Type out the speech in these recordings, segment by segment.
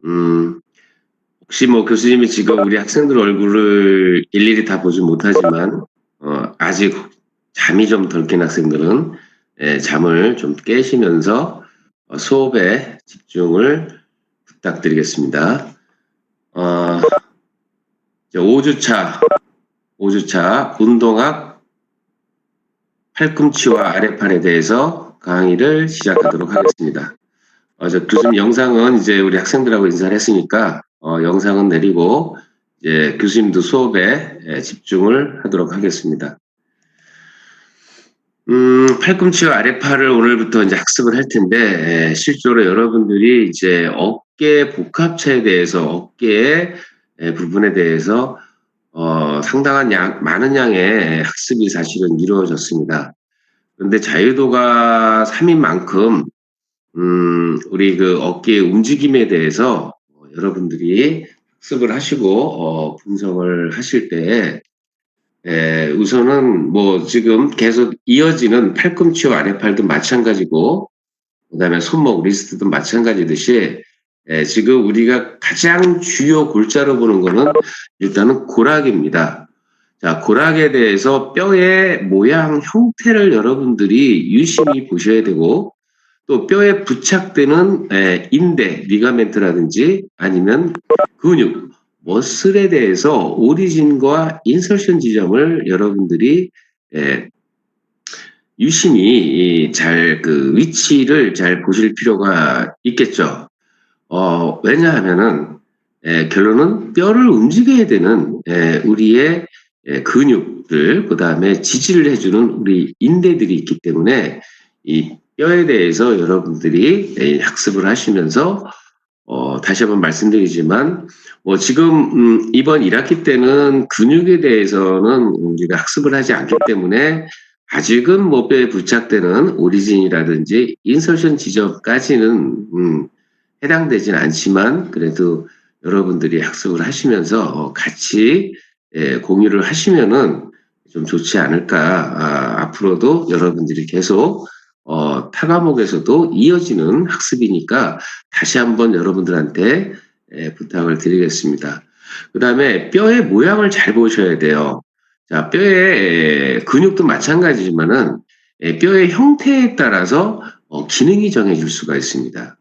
음, 혹시 뭐 교수님이 지금 우리 학생들 얼굴을 일일이 다 보지 못하지만, 아직 잠이 좀 덜 깬 학생들은 잠을 좀 깨시면서 수업에 집중을 부탁드리겠습니다. 어, 5주차 운동학 팔꿈치와 아랫팔에 대해서 강의를 시작하도록 하겠습니다. 교수님 영상은 이제 우리 학생들하고 인사를 했으니까 영상은 내리고 이제 교수님도 수업에 집중을 하도록 하겠습니다. 팔꿈치와 아랫팔을 오늘부터 이제 학습을 할 텐데 실제로 여러분들이 이제 어깨 복합체에 대해서 어깨의 부분에 대해서 상당한 많은 양의 학습이 사실은 이루어졌습니다. 그런데 자유도가 3인 만큼 우리 그 어깨의 움직임에 대해서 여러분들이 학습을 하시고 분석을 하실 때 우선은 뭐 지금 계속 이어지는 팔꿈치와 아랫팔도 마찬가지고 그다음에 손목, 리스트도 마찬가지듯이 지금 우리가 가장 주요 골자로 보는 거는 일단은 고락입니다. 자, 고락에 대해서 뼈의 모양, 형태를 여러분들이 유심히 보셔야 되고 또 뼈에 부착되는 인대, 리가멘트라든지 아니면 근육, 머슬에 대해서 오리진과 인설션 지점을 여러분들이 유심히 잘 그 위치를 잘 보실 필요가 있겠죠. 왜냐하면은 결론은 뼈를 움직여야 되는 우리의 근육들, 그 다음에 지지를 해주는 우리 인대들이 있기 때문에 이 뼈에 대해서 여러분들이 학습을 하시면서 다시 한번 말씀드리지만 지금 이번 1학기 때는 근육에 대해서는 우리가 학습을 하지 않기 때문에 아직은 뭐 뼈에 부착되는 오리진이라든지 인설션 지점까지는 해당되진 않지만 그래도 여러분들이 학습을 하시면서 같이 공유를 하시면은 좀 좋지 않을까. 앞으로도 여러분들이 계속 타 과목에서도 이어지는 학습이니까 다시 한번 여러분들한테 부탁을 드리겠습니다. 그 다음에 뼈의 모양을 잘 보셔야 돼요. 자, 뼈의 근육도 마찬가지지만은 뼈의 형태에 따라서 기능이 정해질 수가 있습니다.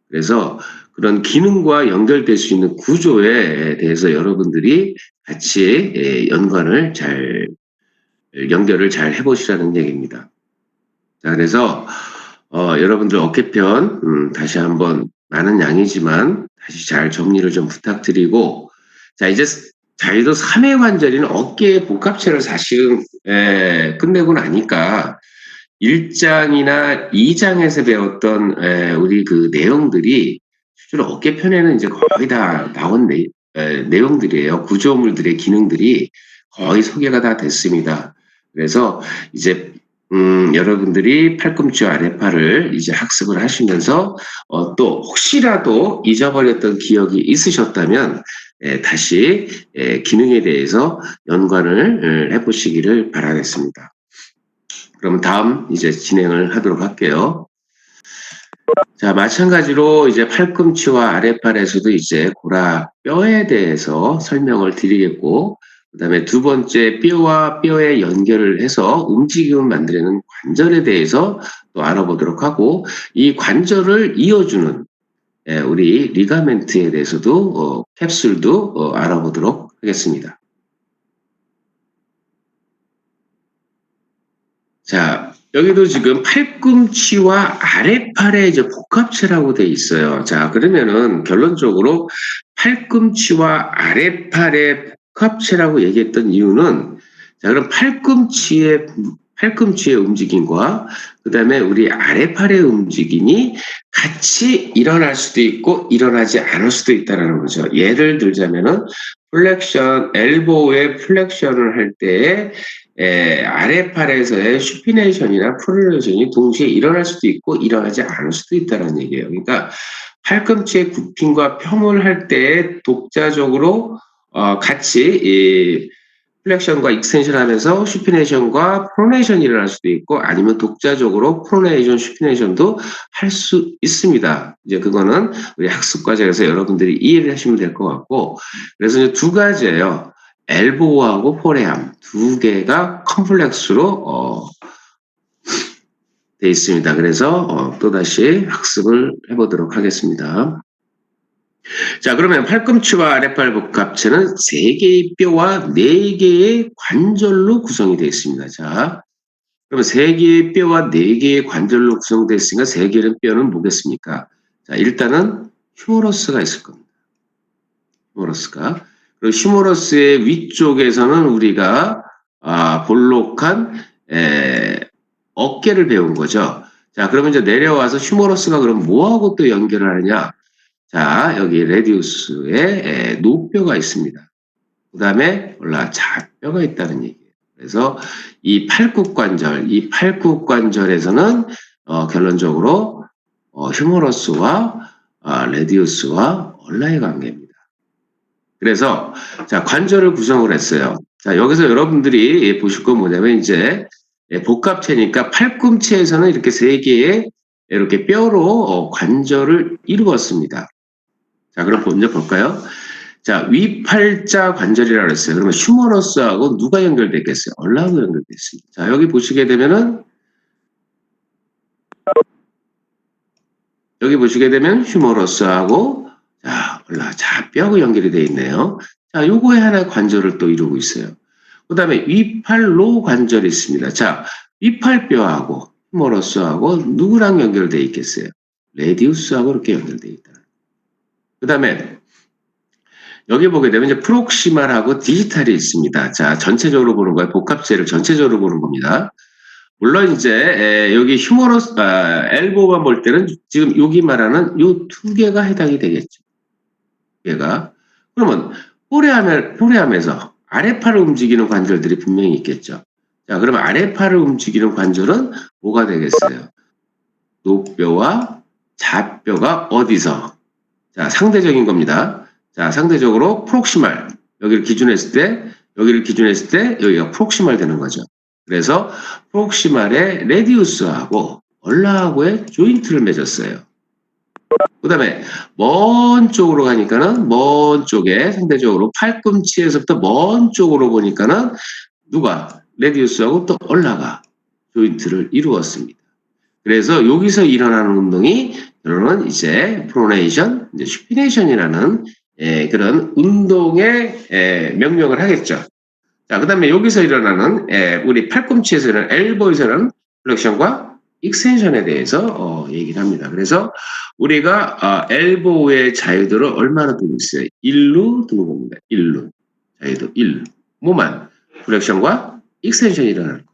그래서 그런 기능과 연결될 수 있는 구조에 대해서 여러분들이 같이 연결을 잘 해보시라는 얘기입니다. 자, 그래서 여러분들 어깨편 다시 한번 많은 양이지만 다시 잘 정리를 좀 부탁드리고 자 이제 자유도 3회 관절인 어깨의 복합체를 사실은 끝내고 나니까 1장이나 2장에서 배웠던 우리 그 내용들이 실제로 어깨편에는 이제 거의 다 나온 내용들이에요. 구조물들의 기능들이 거의 소개가 다 됐습니다. 그래서 이제 여러분들이 팔꿈치와 아랫팔을 이제 학습을 하시면서 또 혹시라도 잊어버렸던 기억이 있으셨다면 다시 기능에 대해서 연관을 해보시기를 바라겠습니다. 그럼 다음 이제 진행을 하도록 할게요. 자, 마찬가지로 이제 팔꿈치와 아랫팔에서도 이제 고락 뼈에 대해서 설명을 드리겠고, 그 다음에 두 번째 뼈와 뼈의 연결을 해서 움직임을 만들어내는 관절에 대해서 또 알아보도록 하고, 이 관절을 이어주는 우리 리가멘트에 대해서도 캡슐도 알아보도록 하겠습니다. 자, 여기도 지금 팔꿈치와 아랫팔의 이제 복합체라고 돼 있어요. 자, 그러면은 결론적으로 팔꿈치와 아랫팔의 복합체라고 얘기했던 이유는 자, 그럼 팔꿈치의 움직임과 그다음에 우리 아랫팔의 움직임이 같이 일어날 수도 있고 일어나지 않을 수도 있다는 거죠. 예를 들자면은 플렉션, 엘보의 플렉션을 할 때에 아랫팔에서의 슈피네이션이나 프로네이션이 동시에 일어날 수도 있고 일어나지 않을 수도 있다는 얘기예요. 그러니까 팔꿈치의 굽힘과 펴을 할 때 독자적으로 같이 플렉션과 익스텐션 하면서 슈피네이션과 프로네이션이 일어날 수도 있고 아니면 독자적으로 프로네이션, 슈피네이션도 할 수 있습니다. 이제 그거는 우리 학습 과정에서 여러분들이 이해를 하시면 될 것 같고 그래서 이제 두 가지예요. 엘보우하고 포레암 두 개가 컴플렉스로 돼 있습니다. 그래서 또다시 학습을 해보도록 하겠습니다. 자, 그러면 팔꿈치와 아랫발 복합체는 3개의 뼈와 4개의 관절로 구성이 되어 있습니다. 자, 그러면 3개의 뼈와 4개의 관절로 구성되어 있으니까 3개의 뼈는 뭐겠습니까? 자, 일단은 휴머러스가 있을 겁니다. 휴머러스가. 그리고 휴머러스의 위쪽에서는 우리가 볼록한 어깨를 배운 거죠. 자, 그러면 이제 내려와서 휴머러스가 그럼 뭐하고 또 연결을 하느냐? 자, 여기 레디우스에 노뼈가 있습니다. 그 다음에 좌뼈가 있다는 얘기예요. 그래서 이 팔굽관절에서는 결론적으로 휴머러스와 레디우스와 얼라의 관계입니다. 그래서 자 관절을 구성을 했어요. 자 여기서 여러분들이 보실 건 뭐냐면 이제 복합체니까 팔꿈치에서는 이렇게 3개의 이렇게 뼈로 관절을 이루었습니다. 자, 그럼 먼저 볼까요? 자, 위팔자 관절이라고 했어요. 그러면 휴머러스하고 누가 연결되겠어요? 얼라하고 연결됐습니다. 자, 여기 보시게 되면은 휴머러스하고 자, 좌뼈하고 연결이 되어 있네요. 자, 요거에 하나 관절을 또 이루고 있어요. 그 다음에 위팔로 관절이 있습니다. 자, 위팔뼈하고 휴머러스하고 누구랑 연결되어 있겠어요? 레디우스하고 이렇게 연결되어 있다. 그 다음에 여기 보게 되면 이제 프록시말하고 디지털이 있습니다. 자, 전체적으로 보는 거예요. 복합체를 전체적으로 보는 겁니다. 물론 이제 여기 휴머러스, 엘보만 볼 때는 지금 여기 말하는 요 2개가 해당이 되겠죠. 얘가. 그러면 포레암에서 아랫팔을 움직이는 관절들이 분명히 있겠죠. 자, 그러면 아랫팔을 움직이는 관절은 뭐가 되겠어요? 노뼈와 좌뼈가 어디서? 자, 상대적인 겁니다. 자, 상대적으로 프록시말. 여기를 기준했을 때 여기가 프록시말 되는 거죠. 그래서 프록시말에 레디우스하고 얼라하고의 조인트를 맺었어요. 그 다음에 먼 쪽으로 가니까는 먼 쪽에 상대적으로 팔꿈치에서부터 먼 쪽으로 보니까는 누가 레디우스하고 또 얼라가 조인트를 이루었습니다. 그래서 여기서 일어나는 운동이 결론은 이제 프로네이션, 이제 슈피네이션이라는 그런 운동의 명명을 하겠죠. 자, 그 다음에 여기서 일어나는 우리 팔꿈치에서 일어나는 엘보에서는 플렉션과 익스텐션에 대해서 얘기를 합니다. 그래서 우리가 엘보의 자유도를 얼마나 두고 있어요? 1로 두고 봅니다. 1로. 자유도 1. 뭐만? 플렉션과 익스텐션이 일어나는 거죠.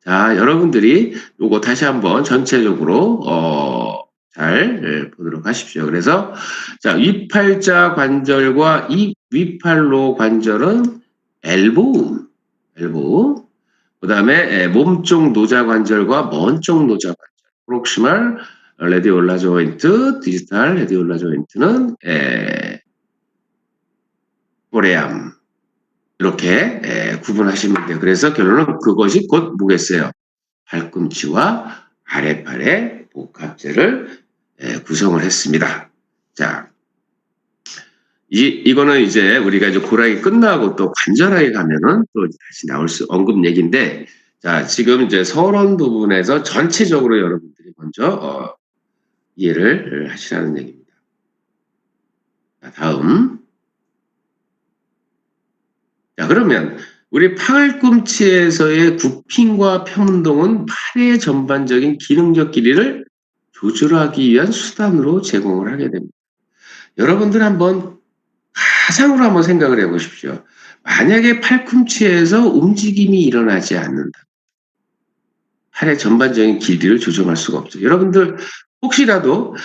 자, 여러분들이 요거 다시 한번 전체적으로 잘 보도록 하십시오. 그래서 자, 위팔자 관절과 이 위팔로 관절은 엘보우. 그 다음에 몸쪽 노자 관절과 먼쪽 노자 관절. 프록시말 레디올라 조인트, 디지털 레디올라 조인트는 포레암. 이렇게 구분하시면 돼요. 그래서 결론은 그것이 곧 뭐겠어요? 팔꿈치와 아랫팔의 복합체를 구성을 했습니다. 자, 이거는 이제 우리가 이제 고랑이 끝나고 또 관절하게 가면은 또 다시 나올 수 언급 얘기인데, 자, 지금 이제 서론 부분에서 전체적으로 여러분들이 먼저 이해를 하시라는 얘기입니다. 자, 다음. 자, 그러면 우리 팔꿈치에서의 굽힘과 펴운동은 팔의 전반적인 기능적 길이를 조절하기 위한 수단으로 제공을 하게 됩니다. 여러분들 한번 가상으로 한번 생각을 해보십시오. 만약에 팔꿈치에서 움직임이 일어나지 않는다. 팔의 전반적인 길이를 조정할 수가 없죠. 여러분들 혹시라도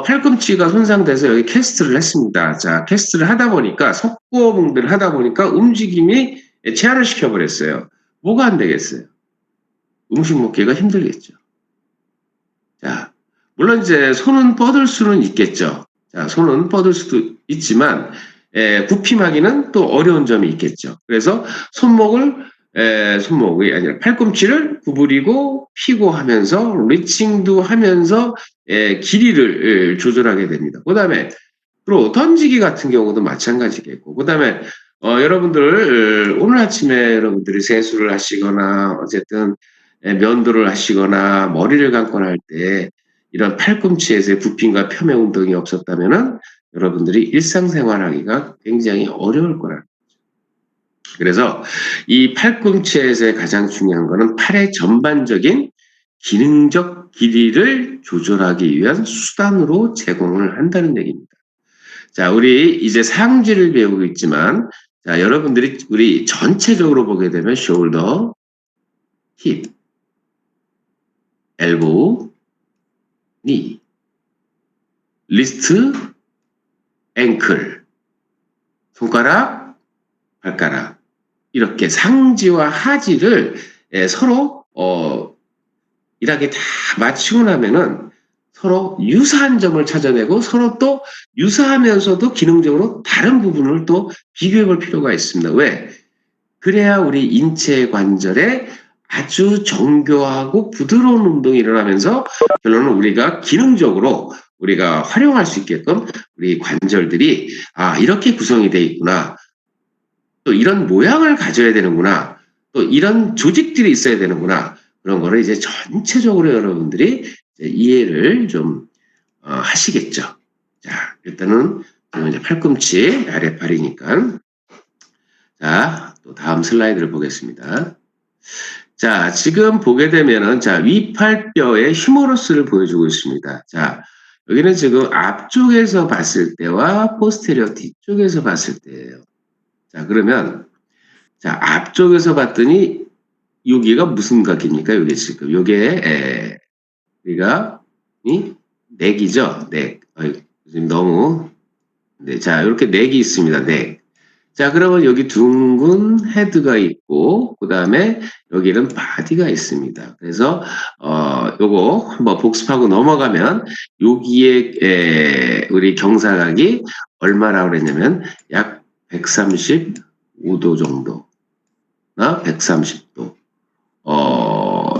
팔꿈치가 손상돼서 여기 캐스트를 했습니다. 자, 캐스트를 하다 보니까 석고봉들을 하다 보니까 움직임이 제한을 시켜버렸어요. 뭐가 안 되겠어요? 음식 먹기가 힘들겠죠. 자, 물론 이제 손은 뻗을 수는 있겠죠. 자, 손은 뻗을 수도 있지만 굽힘하기는 또 어려운 점이 있겠죠. 그래서 손목이 아니라 팔꿈치를 구부리고 피고 하면서 리칭도 하면서 길이를 조절하게 됩니다. 그 다음에 또 던지기 같은 경우도 마찬가지겠고, 그 다음에 여러분들 오늘 아침에 여러분들이 세수를 하시거나 어쨌든 면도를 하시거나 머리를 감거나 할 때 이런 팔꿈치에서의 굽힘과 펴매 운동이 없었다면은 여러분들이 일상생활하기가 굉장히 어려울 거라는 거죠. 그래서 이 팔꿈치에서의 가장 중요한 거는 팔의 전반적인 기능적 길이를 조절하기 위한 수단으로 제공을 한다는 얘기입니다. 자, 우리 이제 상지를 배우고 있지만, 자, 여러분들이 우리 전체적으로 보게 되면 shoulder, hip, elbow, knee, wrist, ankle, 손가락, 발가락 이렇게 상지와 하지를 서로 일하게 다 마치고 나면은 서로 유사한 점을 찾아내고 서로 또 유사하면서도 기능적으로 다른 부분을 또 비교해 볼 필요가 있습니다. 왜? 그래야 우리 인체 관절에 아주 정교하고 부드러운 운동이 일어나면서 결론은 우리가 기능적으로 우리가 활용할 수 있게끔 우리 관절들이 이렇게 구성이 되어 있구나. 또 이런 모양을 가져야 되는구나. 또 이런 조직들이 있어야 되는구나. 그런 거를 이제 전체적으로 여러분들이 이해를 좀 하시겠죠. 자, 일단은 이제 팔꿈치 아랫팔이니까. 자, 또 다음 슬라이드를 보겠습니다. 자, 지금 보게 되면은, 자, 위팔뼈의 휴머러스를 보여주고 있습니다. 자, 여기는 지금 앞쪽에서 봤을 때와 포스테리어 뒤쪽에서 봤을 때예요. 자, 그러면, 자, 앞쪽에서 봤더니, 여기가 무슨 각입니까? 요게 지금, 요게, 우리가, 넥이죠? 넥. 지금 너무, 네, 자, 이렇게 넥이 있습니다. 넥. 자, 그러면 여기 둥근 헤드가 있고, 그 다음에 여기는 바디가 있습니다. 그래서, 요거 한번 복습하고 넘어가면, 여기에, 우리 경사각이 얼마라고 그랬냐면, 약 135도 정도나 130도,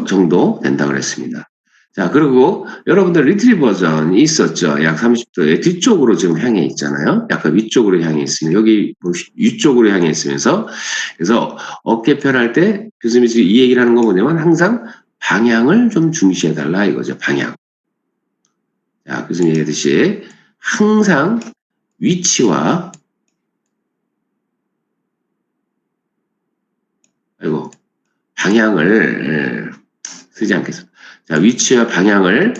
정도 된다고 그랬습니다. 자, 그리고 여러분들 리트리 버전이 있었죠. 약 30도의 뒤쪽으로 지금 향해 있잖아요. 약간 위쪽으로 향해 있으면 여기 위쪽으로 향해 있으면서 그래서 어깨편 할 때 교수님이 지금 이 얘기를 하는 거 뭐냐면 항상 방향을 좀 중시해 달라 이거죠. 방향. 자, 교수님 얘기했듯이 항상 위치와 방향을 쓰지 않겠습니다. 자, 위치와 방향을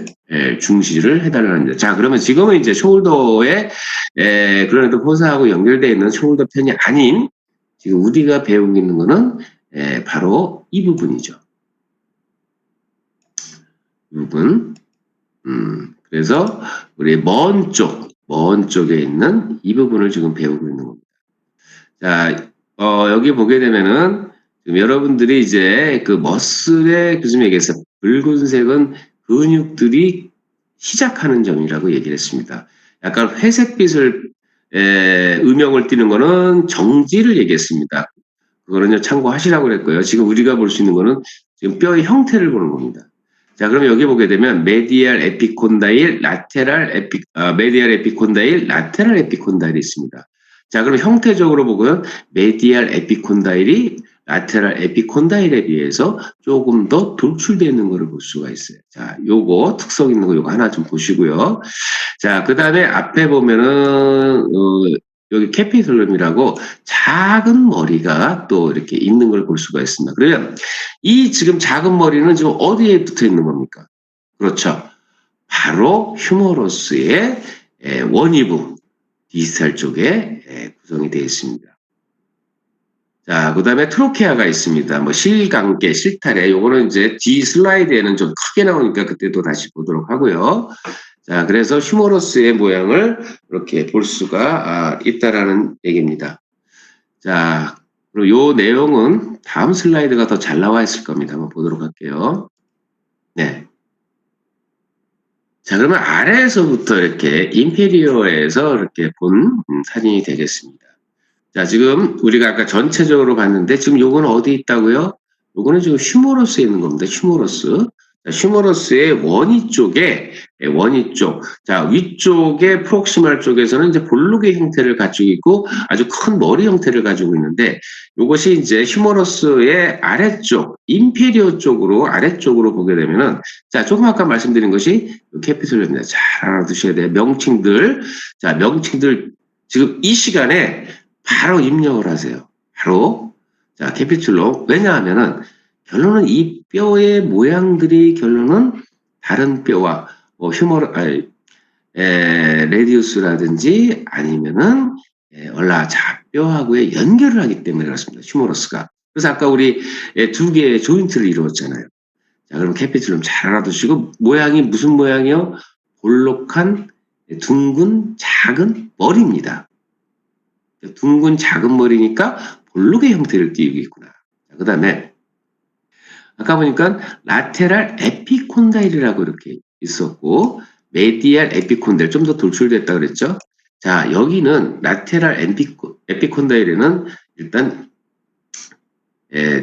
중시를 해달라는 겁니다. 자, 그러면 지금은 이제 숄더에 그런데도 포사하고 연결되어 있는 숄더 편이 아닌 지금 우리가 배우고 있는 거는 바로 이 부분이죠. 이 부분. 그래서 우리 먼 쪽에 있는 이 부분을 지금 배우고 있는 겁니다. 자, 여기 보게 되면은 여러분들이 이제 그 머슬의 교수님 얘기했어요. 붉은색은 근육들이 시작하는 점이라고 얘기를 했습니다. 약간 회색빛을 음영을 띠는 거는 정지를 얘기했습니다. 그거는요 참고하시라고 그랬고요. 지금 우리가 볼 수 있는 거는 지금 뼈의 형태를 보는 겁니다. 자, 그러면 여기 보게 되면 메디알 에피콘다일, 메디알 에피콘다일, 라테랄 에피콘다일이 있습니다. 자, 그럼 형태적으로 보면 메디알 에피콘다일이 라테랄 에피콘다일에 비해서 조금 더 돌출되는 것을 볼 수가 있어요. 자, 요거 특성 있는 거 요거 하나 좀 보시고요. 자, 그 다음에 앞에 보면은 여기 캐피톨럼이라고 작은 머리가 또 이렇게 있는 걸 볼 수가 있습니다. 그러면 이 지금 작은 머리는 지금 어디에 붙어 있는 겁니까? 그렇죠. 바로 휴머러스의 원위부 디스탈 쪽에 구성이 되어 있습니다. 자, 그 다음에 트로케아가 있습니다. 뭐 실관계, 실타래. 요거는 이제 뒤 슬라이드에는 좀 크게 나오니까 그때도 다시 보도록 하고요. 자, 그래서 휴머러스의 모양을 이렇게 볼 수가 있다라는 얘기입니다. 자, 그리고 요 내용은 다음 슬라이드가 더 잘 나와 있을 겁니다. 한번 보도록 할게요. 네. 자, 그러면 아래에서부터 이렇게 인페리어에서 이렇게 본 사진이 되겠습니다. 자, 지금 우리가 아까 전체적으로 봤는데 지금 요거는 어디 있다고요? 요거는 지금 휴머러스에 있는 겁니다. 휴머러스. 자, 휴머러스의 원위 쪽에 원위 쪽. 자, 위쪽에 프록시말 쪽에서는 이제 볼록의 형태를 가지고 있고 아주 큰 머리 형태를 가지고 있는데 요것이 이제 휴머러스의 아래쪽, 인페리어 쪽으로 아래쪽으로 보게 되면은 자, 조금 아까 말씀드린 것이 캐피털입니다. 잘 알아두셔야 돼요. 명칭들. 자, 명칭들 지금 이 시간에 바로 입력을 하세요. 바로. 자, 캐피툴로. 왜냐하면은 결론은 이 뼈의 모양들이 결론은 다른 뼈와 레디우스라든지 아니면은 얼라자뼈하고의 연결을 하기 때문에 그렇습니다. 휴머러스가. 그래서 아까 우리 두 개의 조인트를 이루었잖아요. 자, 그럼 캐피툴럼 잘 알아두시고 모양이 무슨 모양이요? 볼록한 둥근 작은 머리입니다. 둥근 작은 머리니까 볼록의 형태를 띠고 있구나. 그 다음에 아까 보니까 라테랄 에피콘다일이라고 이렇게 있었고 메디알 에피콘다일 좀 더 돌출됐다 그랬죠. 자, 여기는 라테랄 에피콘다일에는 일단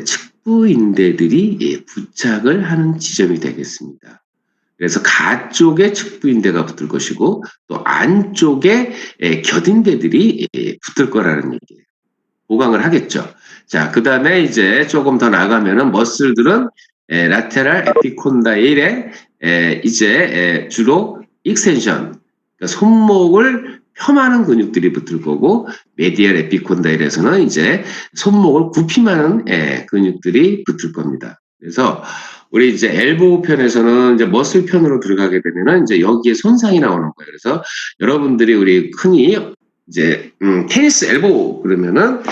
측부인대들이 부착을 하는 지점이 되겠습니다. 그래서 가쪽에 측부인대가 붙을 것이고 또 안쪽에 곁인대들이 붙을 거라는 얘기예요. 보강을 하겠죠. 자, 그 다음에 이제 조금 더 나가면은 머슬들은 라테랄 에피콘다일에 이제 주로 익센션, 그러니까 손목을 폄하는 근육들이 붙을 거고 메디얼 에피콘다일에서는 이제 손목을 굽힘하는 근육들이 붙을 겁니다. 그래서 우리 이제 엘보우 편에서는 이제 머슬 편으로 들어가게 되면은 이제 여기에 손상이 나오는 거예요. 그래서 여러분들이 우리 흔히 이제 테니스 엘보우 그러면은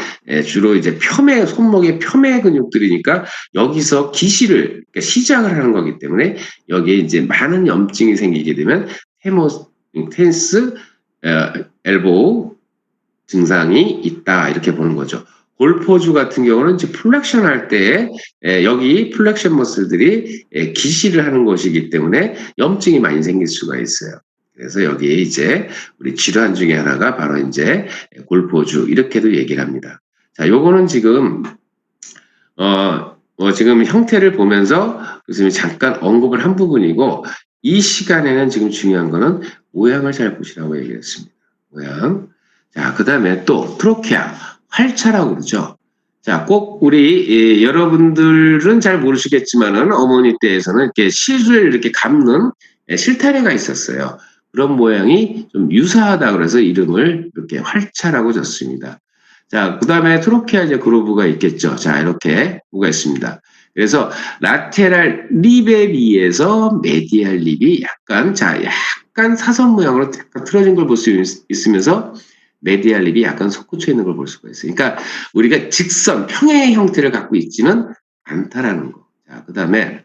주로 이제 폄의 손목의 폄의 근육들이니까 여기서 기시를 그러니까 시작을 하는 거기 때문에 여기에 이제 많은 염증이 생기게 되면 테니스 엘보우 증상이 있다 이렇게 보는 거죠. 골포주 같은 경우는 이제 플렉션 할 때 여기 플렉션 머슬들이 기시를 하는 것이기 때문에 염증이 많이 생길 수가 있어요. 그래서 여기에 이제 우리 질환 중에 하나가 바로 이제 골포주 이렇게도 얘기를 합니다. 자, 요거는 지금 지금 형태를 보면서 교수님이 잠깐 언급을 한 부분이고 이 시간에는 지금 중요한 거는 모양을 잘 보시라고 얘기했습니다. 모양. 자, 그 다음에 또 트로케아, 활차라고 그러죠. 자, 꼭 우리 여러분들은 잘 모르시겠지만은 어머니 때에서는 이렇게 실을 이렇게 감는 실타래가 있었어요. 그런 모양이 좀 유사하다 그래서 이름을 이렇게 활차라고 줬습니다. 자, 그 다음에 트로케아 이제 그루브가 있겠죠. 자, 이렇게 뭐가 있습니다. 그래서 라테랄 립에 비해서 메디알 립이 약간 사선 모양으로 틀어진 걸 볼 수 있으면서 메디알 립이 약간 솟구쳐 있는 걸 볼 수가 있어요. 그러니까 우리가 직선, 평행의 형태를 갖고 있지는 않다라는 거. 자, 그 다음에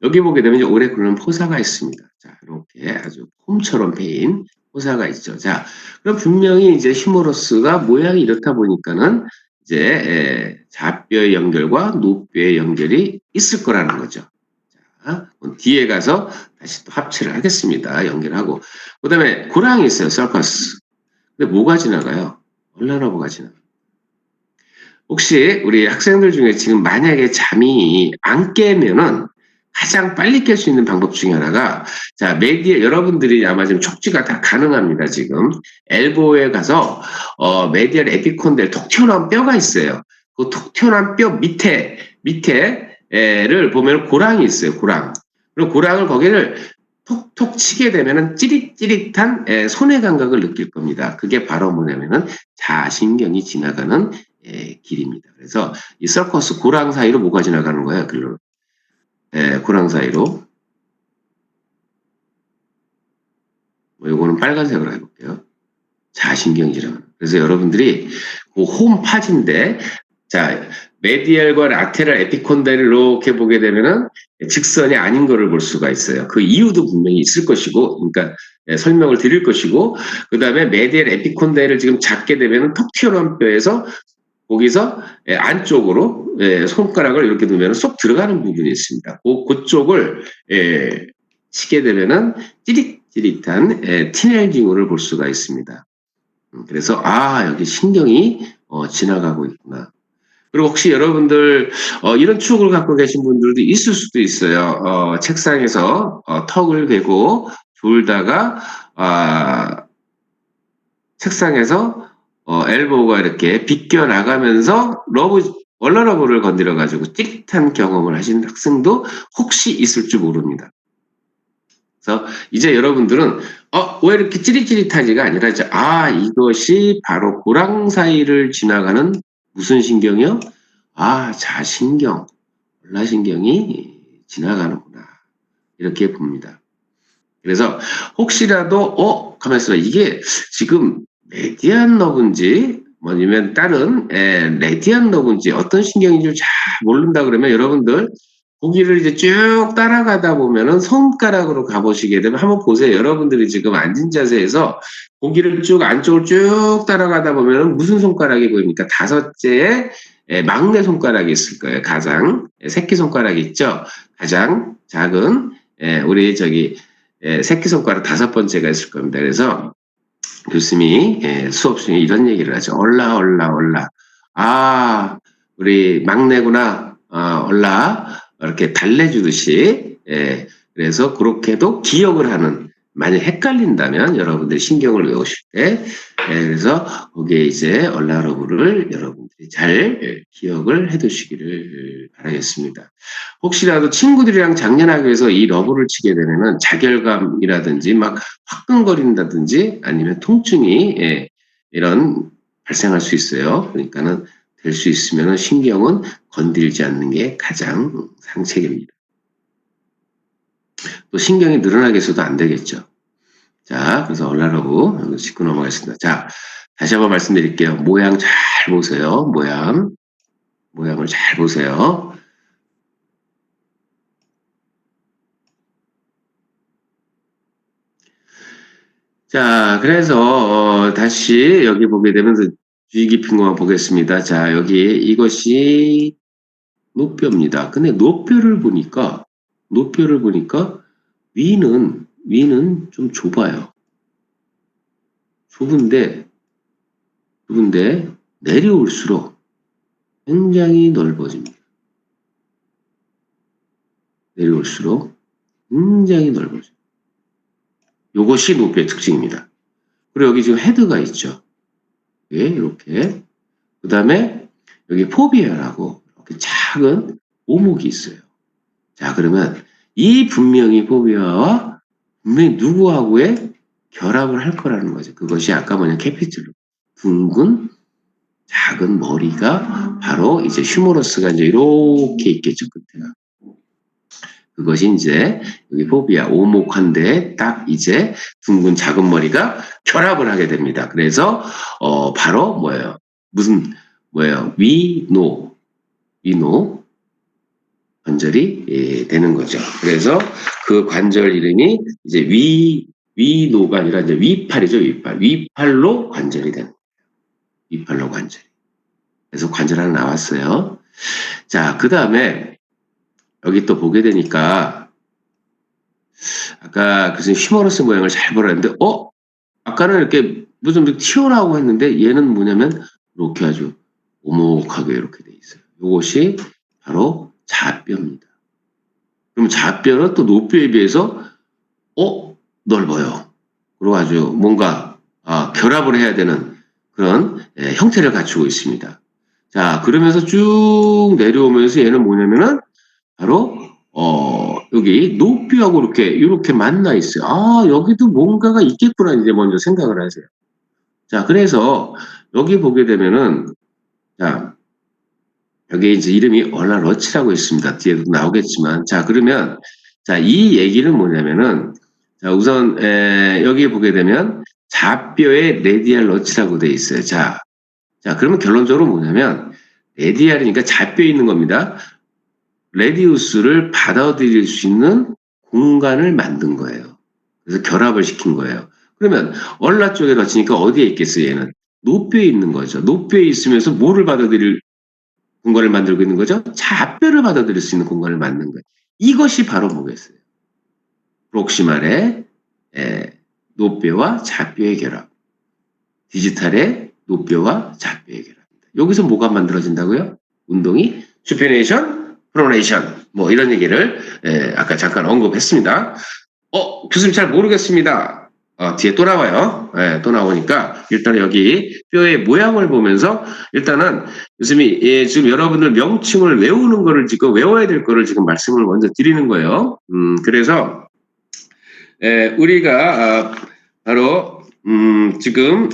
여기 보게 되면 이제 오래 끓는 포사가 있습니다. 자, 이렇게 아주 폼처럼 패인 포사가 있죠. 자, 그럼 분명히 이제 휴머러스가 모양이 이렇다 보니까는 이제 좌뼈의 연결과 노뼈의 연결이 있을 거라는 거죠. 자, 뒤에 가서 다시 또 합체를 하겠습니다. 연결하고. 그 다음에 고랑이 있어요. 서커스. 근데 뭐가 지나가요? 얼마나 뭐가 지나가요? 혹시 우리 학생들 중에 지금 만약에 잠이 안 깨면은 가장 빨리 깰 수 있는 방법 중에 하나가 자 메디에 여러분들이 아마 지금 척지가 다 가능합니다. 지금 엘보에 가서 메디얼 에피콘델 톡 튀어나온 뼈가 있어요. 그 톡 튀어나온 뼈 밑에를 보면 고랑이 있어요. 고랑. 그리고 고랑을 거기를 톡톡 치게 되면은 찌릿찌릿한 손의 감각을 느낄 겁니다. 그게 바로 뭐냐면은 자신경이 지나가는 길입니다. 그래서 이 서커스 고랑 사이로 뭐가 지나가는 거예요? 글로. 고랑 사이로. 요거는 빨간색으로 해볼게요. 자신경이 지나가는. 그래서 여러분들이 그 홈파지인데 자 메디얼과 라테랄 에피콘다를 이렇게 보게 되면은 직선이 아닌 거를 볼 수가 있어요. 그 이유도 분명히 있을 것이고, 그러니까 설명을 드릴 것이고, 그 다음에 메디얼 에피콘다를 지금 잡게 되면은 턱 튀어나온 뼈에서 거기서 안쪽으로 손가락을 이렇게 두면 쏙 들어가는 부분이 있습니다. 그쪽을 치게 되면은 찌릿찌릿한 티넬 징후를 볼 수가 있습니다. 그래서 여기 신경이 지나가고 있구나. 그리고 혹시 여러분들 이런 추억을 갖고 계신 분들도 있을 수도 있어요. 책상에서 턱을 베고 졸다가 책상에서 엘보가 이렇게 비껴 나가면서 얼라러브를 건드려 가지고 찌릿한 경험을 하신 학생도 혹시 있을 줄 모릅니다. 그래서 이제 여러분들은 왜 이렇게 찌릿찌릿하지가 아니라 이제 이것이 바로 고랑 사이를 지나가는 무슨 신경이요? 자신경, 얼라신경이 지나가는구나. 이렇게 봅니다. 그래서 혹시라도 가만 있어봐. 이게 지금 메디안 너브인지 아니면 다른 레디안 너브인지 어떤 신경인지 잘 모른다 그러면 여러분들 고기를 이제 쭉 따라가다 보면은 손가락으로 가보시게 되면 한번 보세요. 여러분들이 지금 앉은 자세에서 고기를 쭉 안쪽을 쭉 따라가다 보면은 무슨 손가락이 보입니까? 다섯째에 막내 손가락이 있을 거예요. 가장 새끼 손가락이 있죠. 가장 작은 우리 저기 새끼손가락 5번째가 있을 겁니다. 그래서 교수님이 수업 중에 이런 얘기를 하죠. 얼라. 우리 막내구나. 얼라. 이렇게 달래주듯이. 그래서 그렇게도 기억을 하는, 만약 헷갈린다면 여러분들 신경을 외우실 때, 그래서 거기에 이제 얼라러브를 여러분들이 잘 기억을 해 두시기를 바라겠습니다. 혹시라도 친구들이랑 장난하기 위해서 이 러브를 치게 되면은 자결감이라든지 막 화끈거린다든지 아니면 통증이 이런 발생할 수 있어요. 그러니까는 될 수 있으면은 신경은 건들지 않는 게 가장 상책입니다. 또 신경이 늘어나게 해서도 안 되겠죠. 자, 그래서 얼라러브 짚고 넘어가겠습니다. 자, 다시 한번 말씀드릴게요. 모양 잘 보세요. 모양을 잘 보세요. 자, 그래서 다시 여기 보게 되면 주의 깊은 것만 보겠습니다. 자, 여기 이것이 노뼈입니다. 근데 노뼈를 보니까 위는 좀 좁아요. 좁은데 내려올수록 굉장히 넓어집니다. 내려올수록 굉장히 넓어져요. 이것이 노뼈의 특징입니다. 그리고 여기 지금 헤드가 있죠. 이렇게. 그 다음에 여기 포비아라고 이렇게 작은 오목이 있어요. 자, 그러면 이 분명히 포비아와 분명히 누구하고의 결합을 할 거라는 거죠. 그것이 아까 캐피툴 둥근 작은 머리가 바로 이제 휴머러스가 이제 이렇게 있겠죠, 끝에가. 그것이 이제 여기 포비아 오목한데 딱 이제 둥근 작은 머리가 결합을 하게 됩니다. 그래서 바로 위노 관절이 되는 거죠. 그래서 그 관절 이름이 이제 위노가 아니라 이제 위팔이죠. 위팔로 관절이 되는 거예요. 위팔로 관절. 그래서 관절 하나 나왔어요. 자, 그 다음에 여기 또 보게 되니까 아까 교수님 휴머러스 모양을 잘 보라는데 아까는 이렇게 무슨 튀어나오고 했는데 얘는 뭐냐면 이렇게 아주 오목하게 이렇게 돼 있어요. 이것이 바로 좌뼈입니다. 그럼 좌뼈는 또 노뼈에 비해서 넓어요. 그리고 아주 뭔가 결합을 해야 되는 그런 형태를 갖추고 있습니다. 자, 그러면서 쭉 내려오면서 얘는 뭐냐면은 바로 여기 노뼈하고 이렇게 만나 있어요. 여기도 뭔가가 있겠구나 이제 먼저 생각을 하세요. 자, 그래서 여기 보게 되면은 자, 여기 이제 이름이 얼라러치라고 있습니다. 뒤에도 나오겠지만 자, 그러면 자, 이 얘기는 뭐냐면은 자, 우선 여기 보게 되면 좌뼈에 레디알 러치라고 돼 있어요. 자, 그러면 결론적으로 뭐냐면 레디알이니까 좌뼈에 있는 겁니다. 레디우스를 받아들일 수 있는 공간을 만든 거예요. 그래서 결합을 시킨 거예요. 그러면 얼라 쪽에 러치니까 어디에 있겠어요? 얘는 노뼈에 있는 거죠. 노뼈에 있으면서 뭐를 받아들일 공간을 만들고 있는 거죠? 좌뼈를 받아들일 수 있는 공간을 만든 거예요. 이것이 바로 뭐겠어요? 프록시말의 노뼈와 좌뼈의 결합, 디지털의 노뼈와 좌뼈의 결합입니다. 여기서 뭐가 만들어진다고요? 운동이 슈페네이션, 프로네이션 뭐 이런 얘기를 아까 잠깐 언급했습니다. 교수님 잘 모르겠습니다. 뒤에 또 나와요. 또 나오니까 일단 여기 뼈의 모양을 보면서 일단은 교수님이 지금 여러분들 명칭을 외우는 거를 지금 외워야 될 거를 지금 말씀을 먼저 드리는 거예요. 그래서 우리가 바로 지금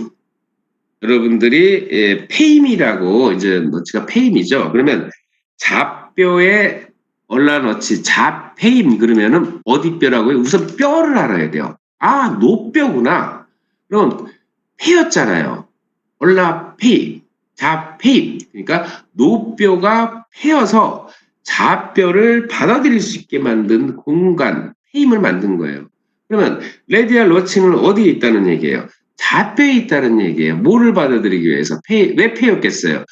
여러분들이 페임이라고 이제 너치가 페임이죠. 그러면 좌뼈에 얼라너치 좌페임 그러면은 어디 뼈라고요? 우선 뼈를 알아야 돼요. 노뼈구나. 그럼 폐였잖아요. 얼라페임, 좌페임. 그러니까 노뼈가 폐여서 좌뼈를 받아들일 수 있게 만든 공간, 페임을 만든 거예요. 그러면 레디알 러칭은 어디에 있다는 얘기예요? 좌뼈에 있다는 얘기예요. 뭐를 받아들이기 위해서? 왜 폐였겠어요?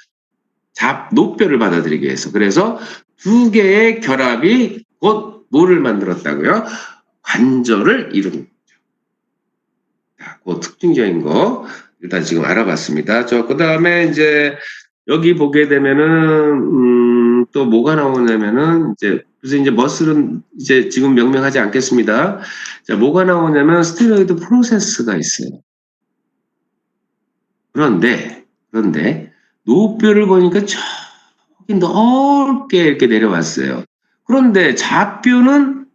노뼈를 받아들이기 위해서. 그래서 두 개의 결합이 곧 뭐를 만들었다고요? 관절을 이루는 거죠. 그 특징적인 거 일단 지금 알아봤습니다. 그 다음에 이제 여기 보게 되면은 또 뭐가 나오냐면은 그래서 이제 머슬은 이제 지금 명명하지 않겠습니다. 자, 뭐가 나오냐면 스테로이드 프로세스가 있어요. 그런데 노뼈를 보니까 저기 넓게 이렇게 내려왔어요. 그런데 좌뼈는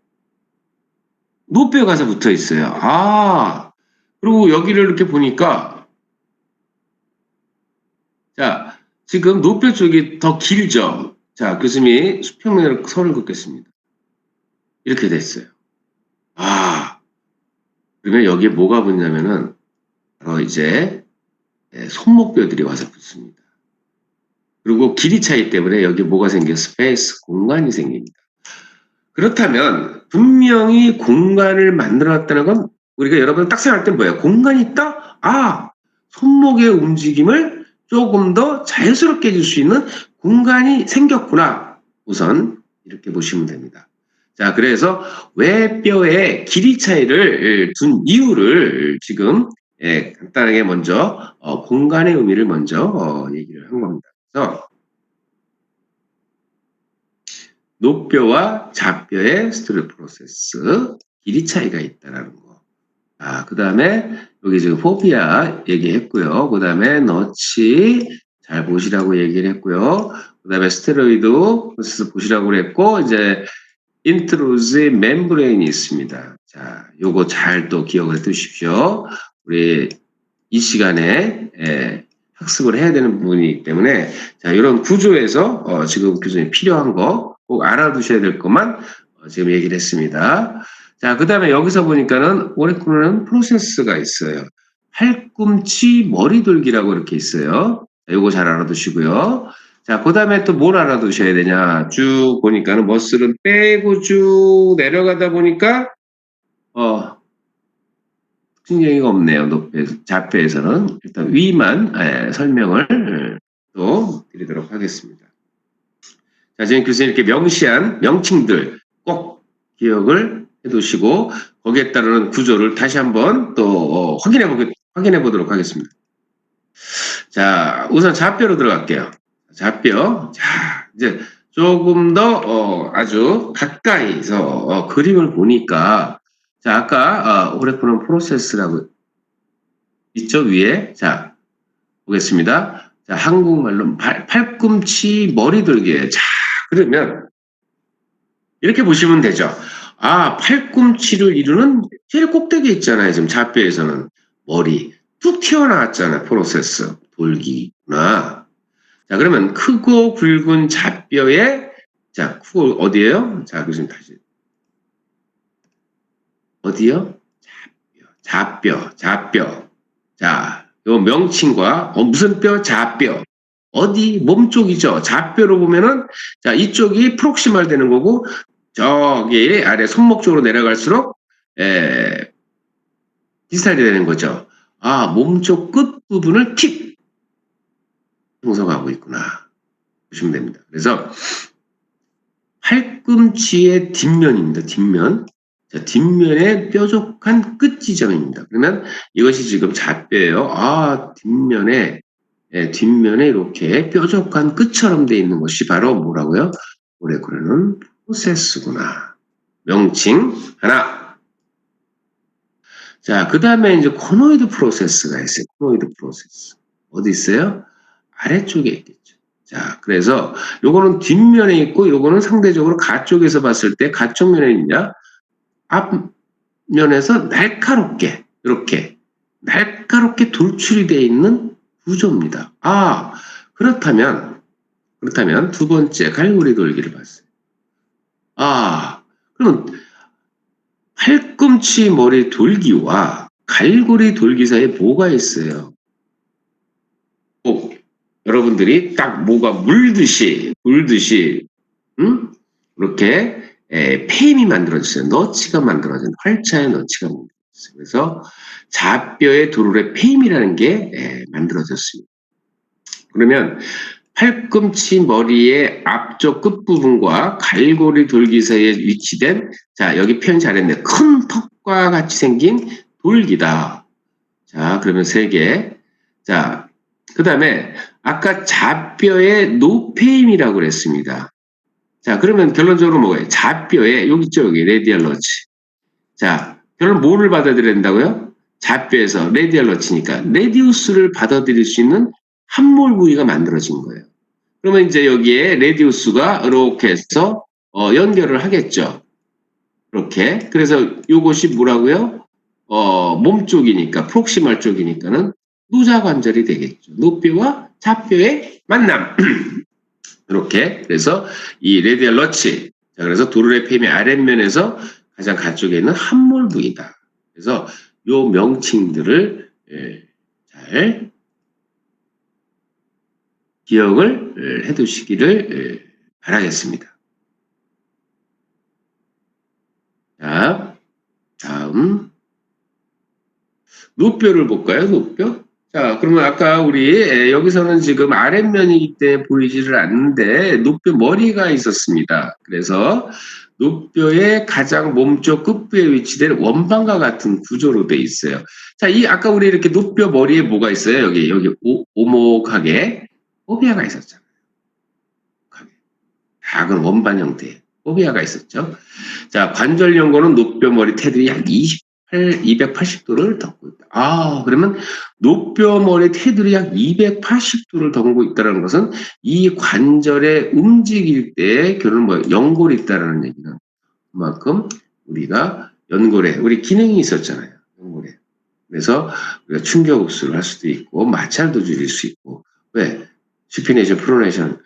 노뼈 가서 붙어 있어요. 그리고 여기를 이렇게 보니까 자, 지금 노뼈 쪽이 더 길죠. 자, 교수님이 수평면으로 선을 긋겠습니다. 이렇게 됐어요. 그러면 여기에 뭐가 붙냐면은 바로 이제 손목뼈들이 와서 붙습니다. 그리고 길이 차이 때문에 여기 뭐가 생겨? 스페이스, 공간이 생깁니다. 그렇다면 분명히 공간을 만들어놨다는 건 우리가 여러분 딱 생각할 때 뭐예요? 공간이 있다? 손목의 움직임을 조금 더 자연스럽게 해줄 수 있는 공간이 생겼구나. 우선 이렇게 보시면 됩니다. 자, 그래서 왜 뼈의 길이 차이를 둔 이유를 지금 간단하게 먼저 공간의 의미를 먼저 얘기를 한 겁니다. 그래서 노뼈와 좌뼈의 스토리 프로세스 길이 차이가 있다라는 거. 그 다음에 여기 지금 포비아 얘기했고요. 그 다음에 너치 잘 보시라고 얘기를 했고요. 그 다음에 스테로이드 프로세스 보시라고 했고 이제 인트로즈 멤브레인이 있습니다. 자, 요거 잘 또 기억을 해두십시오. 우리 이 시간에 학습을 해야 되는 부분이기 때문에 자, 이런 구조에서 지금 교수님 필요한 거 꼭 알아두셔야 될 것만 지금 얘기를 했습니다. 자, 그 다음에 여기서 보니까는 오레쿠르는 프로세스가 있어요. 팔꿈치 머리돌기라고 이렇게 있어요. 자, 요거 잘 알아두시고요. 자, 그 다음에 또 뭘 알아두셔야 되냐. 쭉 보니까는 머슬은 빼고 쭉 내려가다 보니까 특징적이가 없네요. 좌표에서는 일단 위만 설명을 또 드리도록 하겠습니다. 자, 지금 교수님 이렇게 명시한 명칭들 꼭 기억을 해두시고 거기에 따르는 구조를 다시 한번 또 확인해 보도록 하겠습니다. 자, 우선 좌표로 들어갈게요. 좌표. 자, 이제 조금 더 아주 가까이서 그림을 보니까 자, 아까 오레쿠론 프로세스라고 있죠, 위에. 자, 보겠습니다. 자, 한국말로 팔꿈치 머리돌기. 자, 그러면 이렇게 보시면 되죠. 팔꿈치를 이루는 제일 꼭대기에 있잖아요. 지금 좌표에서는 머리 뚝 튀어나왔잖아요. 프로세스 돌기구나. 자, 그러면 크고 굵은 좌뼈에 자, 크고 어디예요? 자, 교수님 다시 어디요? 좌뼈. 자, 요 명칭과 무슨 뼈? 좌뼈. 어디? 몸 쪽이죠. 좌뼈로 보면은 자, 이쪽이 프록시말 되는 거고 저기 아래 손목 쪽으로 내려갈수록 디스탈이 되는 거죠. 몸쪽 끝 부분을 팁 형성하고 있구나. 보시면 됩니다. 그래서 팔꿈치의 뒷면입니다. 뒷면. 자, 뒷면의 뾰족한 끝 지점입니다. 그러면 이것이 지금 좌뼈예요. 아, 뒷면에 이렇게 뾰족한 끝처럼 돼 있는 것이 바로 뭐라고요? 오레쿠레는 프로세스구나. 명칭 하나. 자, 그 다음에 이제 코노이드 프로세스가 있어요. 코노이드 프로세스. 어디 있어요? 아래쪽에 있겠죠. 자, 그래서 요거는 뒷면에 있고 요거는 상대적으로 가쪽에서 봤을 때 가쪽 면에 있냐? 앞면에서 날카롭게 이렇게 날카롭게 돌출이 되어 있는 구조입니다. 아, 그렇다면 두 번째 갈고리 돌기를 봤어요. 아, 그럼 팔꿈치 머리 돌기와 갈고리 돌기 사이에 뭐가 있어요? 여러분들이 딱 뭐가 물듯이 이렇게 페임이 만들어졌어요. 너치가 만들어진 활자의 너치가 만들어졌어요. 그래서 좌뼈의 도르래 페임이라는 게 만들어졌습니다. 그러면 팔꿈치 머리의 앞쪽 끝부분과 갈고리 돌기 사이에 위치된 자 여기 표현 잘했네. 큰 턱과 같이 생긴 돌기다. 자 그러면 3개. 자 그 다음에 아까 좌뼈의 노페임이라고 그랬습니다. 자 그러면 결론적으로 뭐예요? 좌뼈에 여기 있죠. 여기 레디얼 러치. 자 결론 뭐를 받아들여야 된다고요? 좌뼈에서 레디얼 러치니까 레디우스를 받아들일 수 있는 함몰 부위가 만들어진 거예요. 그러면 이제 여기에 레디우스가 이렇게 해서 연결을 하겠죠. 이렇게. 그래서 이것이 뭐라고요? 몸 쪽이니까 프록시멀 쪽이니까는 노자관절이 되겠죠. 노뼈와 좌뼈의 만남. 이렇게. 그래서 이 레디얼 러치. 자, 그래서 도르래페임의 아랫면에서 가장 가쪽에 있는 함몰 부위다. 그래서 요 명칭들을 잘 기억을 해두시기를 바라겠습니다. 자, 다음 노뼈를 볼까요? 노뼈? 자, 그러면 아까 우리 여기서는 지금 아랫면이기 때문에 보이지를 않는데 노뼈 머리가 있었습니다. 그래서 노뼈의 가장 몸쪽 끝부에 위치된 원반과 같은 구조로 돼 있어요. 자, 이 아까 우리 이렇게 노뼈 머리에 뭐가 있어요? 여기 오목하게 호비아가 있었잖아요. 작은 원반 형태의 호비아가 있었죠. 자, 관절 연고는 노뼈 머리 테두리 약 280도를 덮고 있다. 아, 그러면 노뼈 머리 테두리 약 280도를 덮고 있다는 것은 이 관절에 움직일 때 결국 뭐 연골이 있다라는 얘기는 그만큼 우리가 연골에 우리 기능이 있었잖아요. 연골에. 그래서 우리가 충격 흡수를 할 수도 있고 마찰도 줄일 수 있고 왜? 슈피네이션, 프로네이션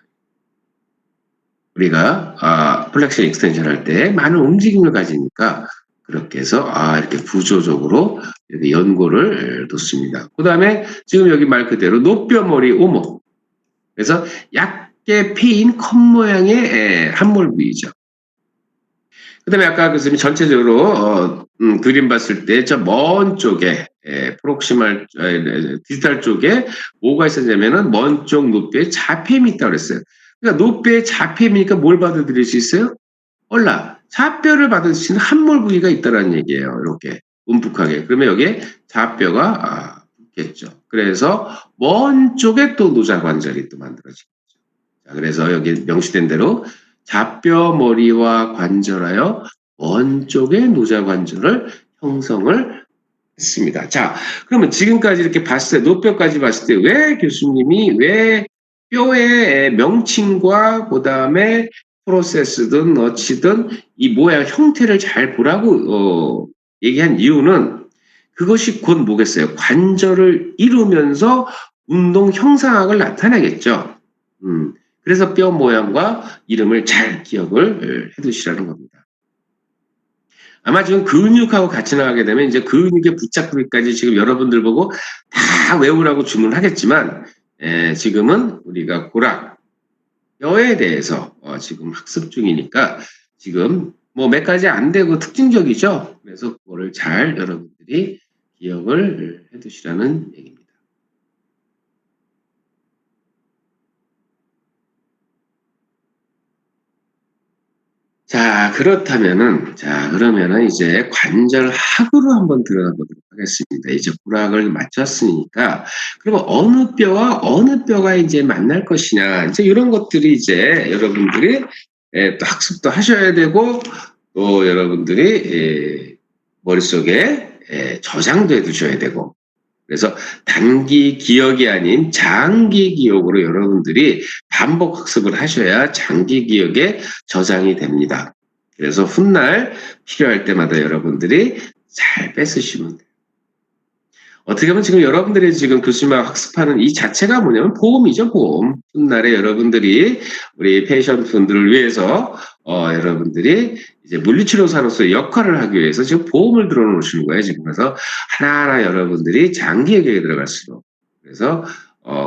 우리가 플렉션 익스텐션 할 때 많은 움직임을 가지니까 그렇게 해서 이렇게 구조적으로 이렇게 연골을 뒀습니다. 그 다음에 지금 여기 말 그대로 노뼈머리 오목. 그래서 얇게 패인 컵 모양의 함몰 부위죠. 그 다음에 아까 그 전체적으로 그림 봤을 때 저 먼 쪽에 프록시말 디지털 쪽에 뭐가 있었냐면은 먼 쪽 노뼈에 좌폐임이 있다고 그랬어요. 그러니까 노뼈에 좌폐임이니까 뭘 받아들일 수 있어요? 좌뼈를 받을 수 있는 함몰 부위가 있다는 얘기예요. 이렇게 움푹하게. 그러면 여기에 좌뼈가 붙겠죠. 그래서 먼 쪽에 또 노자관절이 또 만들어지겠죠. 자, 그래서 여기 명시된 대로 좌뼈 머리와 관절하여 먼 쪽의 노자관절을 형성을 했습니다. 자, 그러면 지금까지 이렇게 봤을 때, 노뼈까지 봤을 때, 왜 교수님이 왜 뼈의 명칭과 그 다음에 프로세스든 너치든 이 모양 형태를 잘 보라고 얘기한 이유는 그것이 곧 뭐겠어요? 관절을 이루면서 운동 형상학을 나타내겠죠. 그래서 뼈 모양과 이름을 잘 기억을 해두시라는 겁니다. 아마 지금 근육하고 같이 나가게 되면 이제 근육의 붙잡기까지 지금 여러분들 보고 다 외우라고 주문하겠지만 지금은 우리가 고락, 뼈에 대해서 지금 학습 중이니까 지금 뭐 몇 가지 안 되고 특징적이죠. 그래서 그거를 잘 여러분들이 기억을 해두시라는 얘기입니다. 자. 그러면은 이제 관절학으로 한번 들어가 보도록 하겠습니다. 이제 부락을 마쳤으니까, 그러면 어느 뼈와 어느 뼈가 이제 만날 것이냐, 이제 이런 것들이 이제 여러분들이 또 학습도 하셔야 되고, 또 여러분들이 머릿속에 저장도 해 두셔야 되고, 그래서 단기 기억이 아닌 장기 기억으로 여러분들이 반복 학습을 하셔야 장기 기억에 저장이 됩니다. 그래서 훗날 필요할 때마다 여러분들이 잘 뺏으시면 돼요. 어떻게 보면 지금 여러분들이 지금 교수님하고 학습하는 이 자체가 뭐냐면 보험이죠, 보험. 훗날에 여러분들이 우리 페이션트 분들을 위해서 여러분들이 이제 물리치료사로서의 역할을 하기 위해서 지금 보험을 들어놓으시는 거예요, 지금. 그래서 하나하나 여러분들이 장기 기억에 들어갈수록. 그래서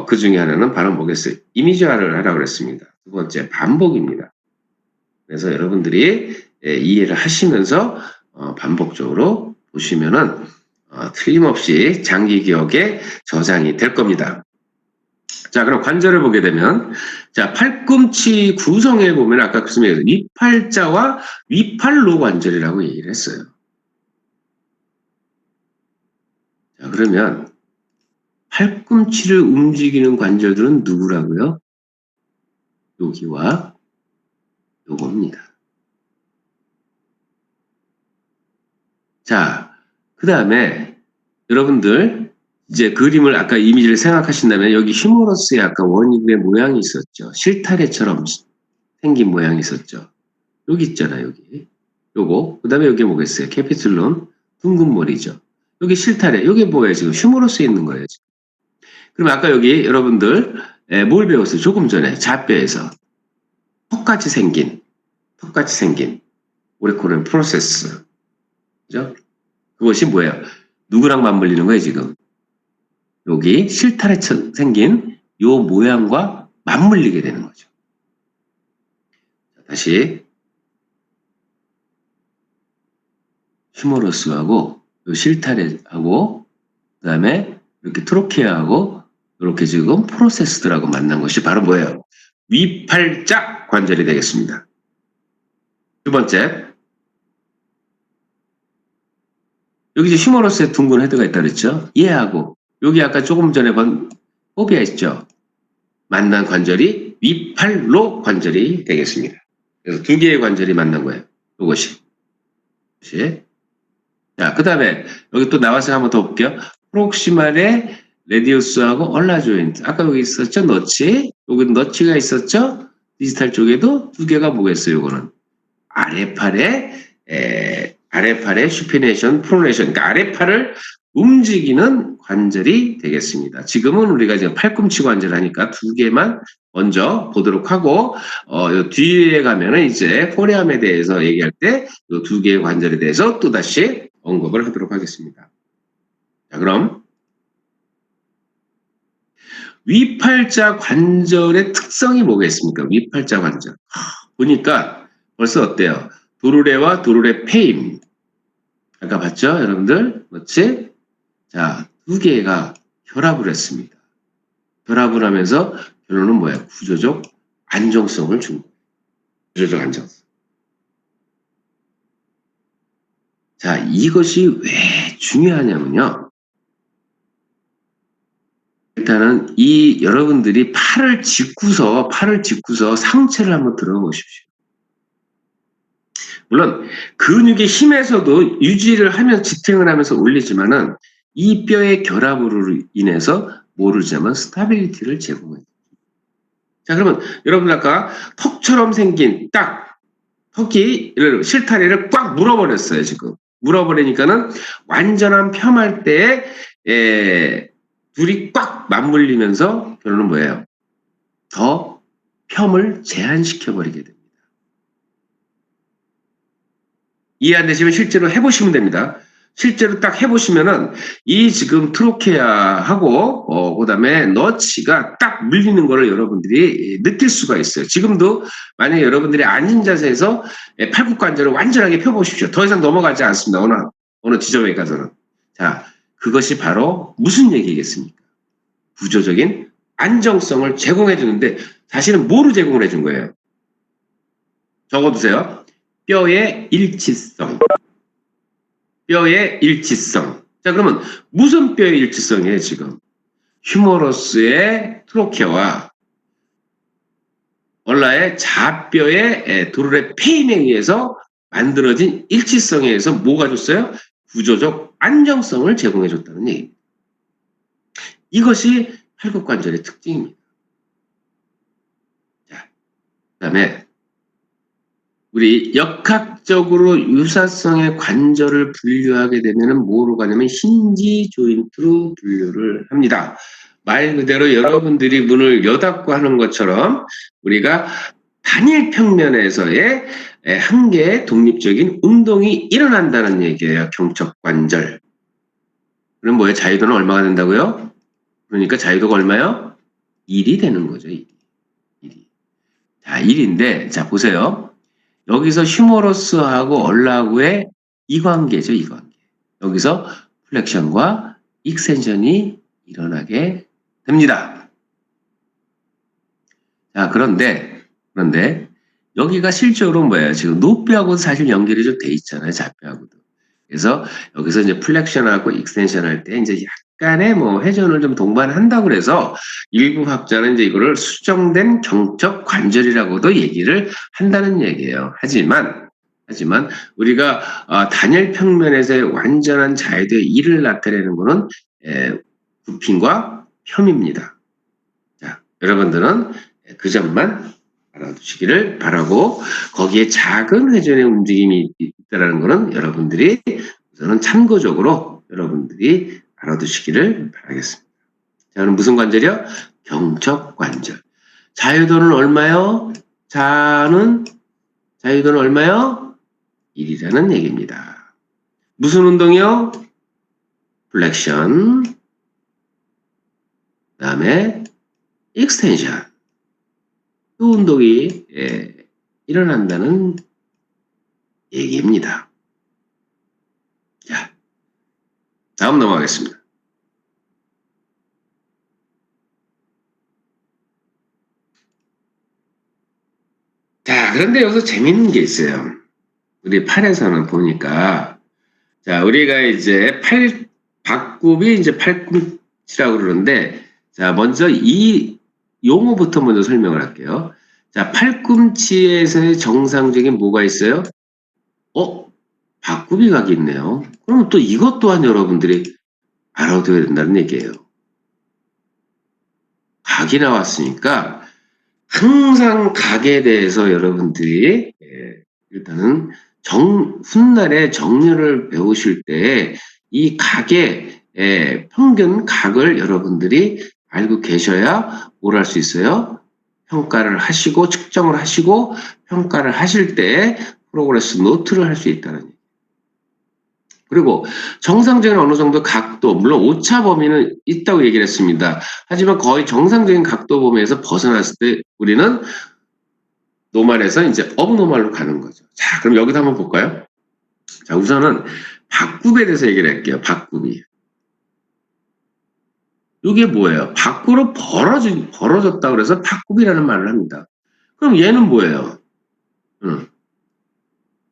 그 중에 하나는 바로 뭐겠어요? 이미지화를 하라고 그랬습니다. 두 번째, 반복입니다. 그래서 여러분들이 이해를 하시면서 반복적으로 보시면은 틀림없이 장기 기억에 저장이 될 겁니다. 자, 그럼 관절을 보게 되면, 자, 팔꿈치 구성에 보면 아까 교수님이 위팔자와 위팔로 관절이라고 얘기를 했어요. 자, 그러면 팔꿈치를 움직이는 관절들은 누구라고요? 여기와 요겁니다. 자, 그 다음에 여러분들 이제 그림을 아까 이미지를 생각하신다면 여기 휴머러스의 아까 원인의 모양이 있었죠. 실타래처럼 생긴 모양이 있었죠. 여기 있잖아요, 여기. 요거. 그 다음에 여기 뭐겠어요? 캐피툴론, 둥근 머리죠. 여기 실타래. 여기 뭐예요? 지금 휴머러스에 있는 거예요, 지금. 그럼 아까 여기 여러분들 뭘 배웠어요? 조금 전에 자뼈에서 턱같이 생긴 오레코는 프로세스. 그죠? 그것이 뭐예요? 누구랑 맞물리는 거예요, 지금? 여기 실타래처럼 생긴 요 모양과 맞물리게 되는 거죠. 다시 휴머러스하고 요 실타래하고 그다음에 이렇게 트로케아하고 이렇게 지금 프로세스들하고 만난 것이 바로 뭐예요? 위팔자 관절이 되겠습니다. 두 번째, 여기 이제 휴머러스에 둥근 헤드가 있다 그랬죠? 얘하고 여기 아까 조금 전에 본 포비아 있죠? 만난 관절이 위팔로 관절이 되겠습니다. 그래서 두 개의 관절이 만난 거예요. 이것이. 자, 그 다음에 여기 또 나와서 한번 더 볼게요. 프록시말의 레디우스하고 얼라 조인트. 아까 여기 있었죠? 너치. 여기 너치가 있었죠? 디지털 쪽에도 두 개가 뭐겠어요? 이거는 아래팔의 슈피네이션, 프로네이션. 그러니까 아래팔을 움직이는 관절이 되겠습니다. 지금은 우리가 이제 팔꿈치 관절 하니까 두 개만 먼저 보도록 하고, 요 뒤에 가면은 이제 포레암에 대해서 얘기할 때 요 두 개의 관절에 대해서 또다시 언급을 하도록 하겠습니다. 자, 그럼 위팔자 관절의 특성이 뭐겠습니까? 위팔자 관절. 보니까 벌써 어때요? 도르래와 도르래 페임. 아까 봤죠? 여러분들? 그렇지? 자, 두 개가 결합을 했습니다. 결합을 하면서 결론은 뭐예요? 구조적 안정성을 준 거예요. 구조적 안정성. 자, 이것이 왜 중요하냐면요. 일단은 이 여러분들이 팔을 짚고서 상체를 한번 들어가 보십시오. 물론 근육의 힘에서도 유지를 하면서 지탱을 하면서 올리지만은 이 뼈의 결합으로 인해서 뭐를 주냐면 스타빌리티를 제공해요. 자, 그러면 여러분 아까 턱처럼 생긴 딱 턱이 실타래를 꽉 물어버렸어요, 지금. 물어버리니까는 완전한 폄할 때에 둘이 꽉 맞물리면서 결론은 뭐예요? 더 폄을 제한시켜버리게 됩니다. 이해 안 되시면 실제로 해보시면 됩니다. 실제로 딱 해보시면은 이 지금 트로케아하고 그다음에 너치가 딱 물리는 거를 여러분들이 느낄 수가 있어요. 지금도 만약에 여러분들이 앉은 자세에서 팔굽관절을 완전하게 펴보십시오. 더 이상 넘어가지 않습니다. 어느 지점에 가서는. 자, 그것이 바로 무슨 얘기겠습니까? 구조적인 안정성을 제공해 주는데 사실은 뭐로 제공을 해준 거예요? 적어두세요. 뼈의 일치성. 뼈의 일치성. 자, 그러면 무슨 뼈의 일치성이에요, 지금? 휴머러스의 트로케와 얼라의 자뼈의 도르래 페인에 의해서 만들어진 일치성에 의해서 뭐가 줬어요? 구조적 안정성을 제공해 줬다는 얘기입니다. 이것이 팔굽관절의 특징입니다. 자, 그다음에 우리 역학적으로 유사성의 관절을 분류하게 되면은 뭐로 가냐면 힌지 조인트로 분류를 합니다. 말 그대로 여러분들이 문을 여닫고 하는 것처럼 우리가 단일 평면에서의 한 개의 독립적인 운동이 일어난다는 얘기예요. 경척관절. 그럼 뭐예요? 자유도는 얼마가 된다고요? 그러니까 자유도가 얼마요? 1이 되는 거죠. 1이. 자, 1인데 자 보세요. 여기서 휴머러스하고 얼라하고의 이 관계죠. 이 관계. 여기서 플렉션과 익스텐션이 일어나게 됩니다. 자, 그런데 여기가 실제로 뭐예요? 지금 노뼈하고도 사실 연결이 좀 돼 있잖아요. 좌뼈하고도. 그래서 여기서 이제 플렉션하고 익스텐션 할 때 이제 약간의 뭐 회전을 좀 동반한다고 그래서 일부 학자는 이제 이거를 수정된 경적 관절이라고도 얘기를 한다는 얘기예요. 하지만 우리가 단일 평면에서의 완전한 자유도의 일을 나타내는 것은 굽힘과 펴입니다. 자, 여러분들은 그 점만 알아두시기를 바라고 거기에 작은 회전의 움직임이 있다는 것은 여러분들이 우선은 참고적으로 여러분들이 알아두시기를 바라겠습니다. 자, 그럼 무슨 관절이요? 경척관절. 자유도는 얼마요? 자유도는 얼마요? 1이라는 얘기입니다. 무슨 운동이요? 플렉션, 그 다음에 익스텐션. 그 운동이 일어난다는 얘기입니다. 자, 다음 넘어가겠습니다. 자, 그런데 여기서 재밌는 게 있어요. 우리 팔에서는 보니까, 자, 우리가 이제 박굽이 이제 팔꿈치라고 그러는데, 자, 먼저 이 용어부터 먼저 설명을 할게요. 자, 팔꿈치에서의 정상적인 뭐가 있어요? 박굽이 각이 있네요. 그럼 또 이것 또한 여러분들이 알아둬야 된다는 얘기예요. 각이 나왔으니까 항상 각에 대해서 여러분들이 일단은 훗날에 정렬을 배우실 때 이 각의 평균 각을 여러분들이 알고 계셔야 뭘 할 수 있어요? 평가를 하시고 측정을 하시고 평가를 하실 때 프로그레스 노트를 할 수 있다는 얘기예요. 그리고 정상적인 어느 정도 각도, 물론 오차 범위는 있다고 얘기를 했습니다. 하지만 거의 정상적인 각도 범위에서 벗어났을 때 우리는 노멀에서 이제 업노멀로 가는 거죠. 자, 그럼 여기도 한번 볼까요? 자, 우선은 박굽에 대해서 얘기를 할게요. 박굽이. 이게 뭐예요? 밖으로 벌어졌다 그래서 박굽이라는 말을 합니다. 그럼 얘는 뭐예요?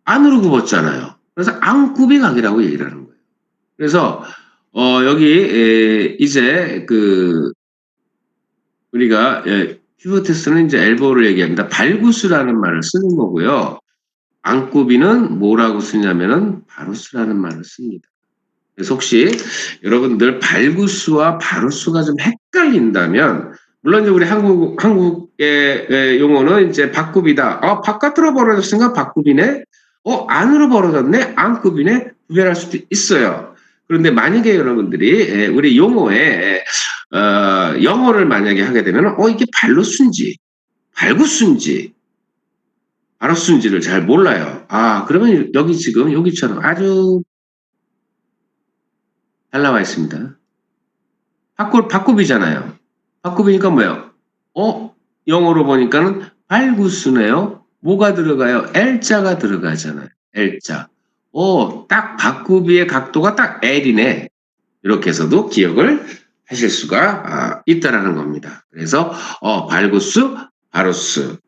안으로 굽었잖아요. 그래서 안굽이 각이라고 얘기를 하는 거예요. 그래서 여기 이제 그 우리가 휴버테스는 이제 엘보를 얘기합니다. 발구스라는 말을 쓰는 거고요. 안굽이는 뭐라고 쓰냐면은 바루스라는 말을 씁니다. 그래서 혹시 여러분들 발구스와 바루스가 좀 헷갈린다면 물론 이제 우리 한국의 용어는 이제 박굽이다. 바깥으로 벌어졌으니까 박굽이네. 안으로 벌어졌네. 안굽이네. 구별할 수도 있어요. 그런데 만약에 여러분들이 우리 용어에 영어를 만약에 하게 되면 이게 발로순지, 발구순지, 바루스인지를 잘 몰라요. 그러면 여기 지금 여기처럼 아주 잘 나와 있습니다. 박굽이잖아요. 박굽이니까 뭐예요? 영어로 보니까는 발구스네요. 뭐가 들어가요? L자가 들어가잖아요. L자. 딱 박굽이의 각도가 딱 L이네. 이렇게 해서도 기억을 하실 수가 있다라는 겁니다. 그래서 발구스, 바루스.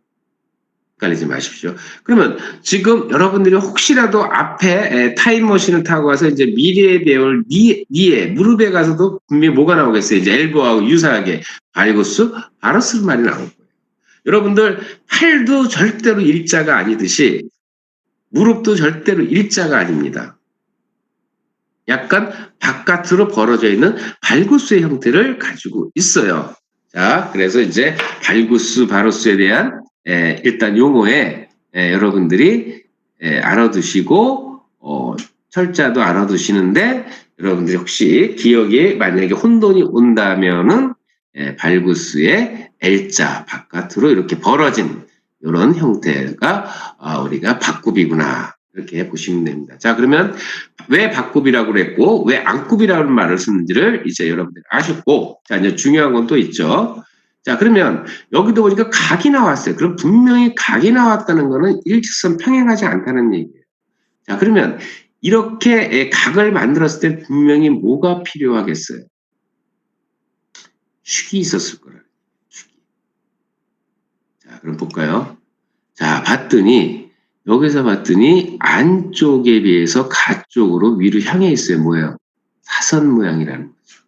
헷갈리지 마십시오. 그러면 지금 여러분들이 혹시라도 앞에 타임머신을 타고 와서 이제 미래에 배울 니에 무릎에 가서도 분명히 뭐가 나오겠어요? 이제 엘보하고 유사하게 발구스, 바로스 말이 나올 거예요. 여러분들 팔도 절대로 일자가 아니듯이 무릎도 절대로 일자가 아닙니다. 약간 바깥으로 벌어져 있는 발구스의 형태를 가지고 있어요. 자, 그래서 이제 발구스, 바로스에 대한 일단 용어에 여러분들이 알아두시고 철자도 알아두시는데 여러분들이 혹시 기억에 만약에 혼돈이 온다면은 발구스의 L자 바깥으로 이렇게 벌어진 이런 형태가 우리가 박굽이구나 이렇게 보시면 됩니다. 자, 그러면 왜 박굽이라고 그랬고 왜 안굽이라는 말을 쓰는지를 이제 여러분들이 아셨고, 자, 이제 중요한 건 또 있죠. 자, 그러면 여기도 보니까 각이 나왔어요. 그럼 분명히 각이 나왔다는 거는 일직선 평행하지 않다는 얘기예요. 자, 그러면 이렇게 각을 만들었을 때 분명히 뭐가 필요하겠어요? 축이 있었을 거라. 축이. 자, 그럼 볼까요? 자, 여기서 봤더니 안쪽에 비해서 가쪽으로 위로 향해 있어요. 뭐예요? 사선 모양이라는 거죠.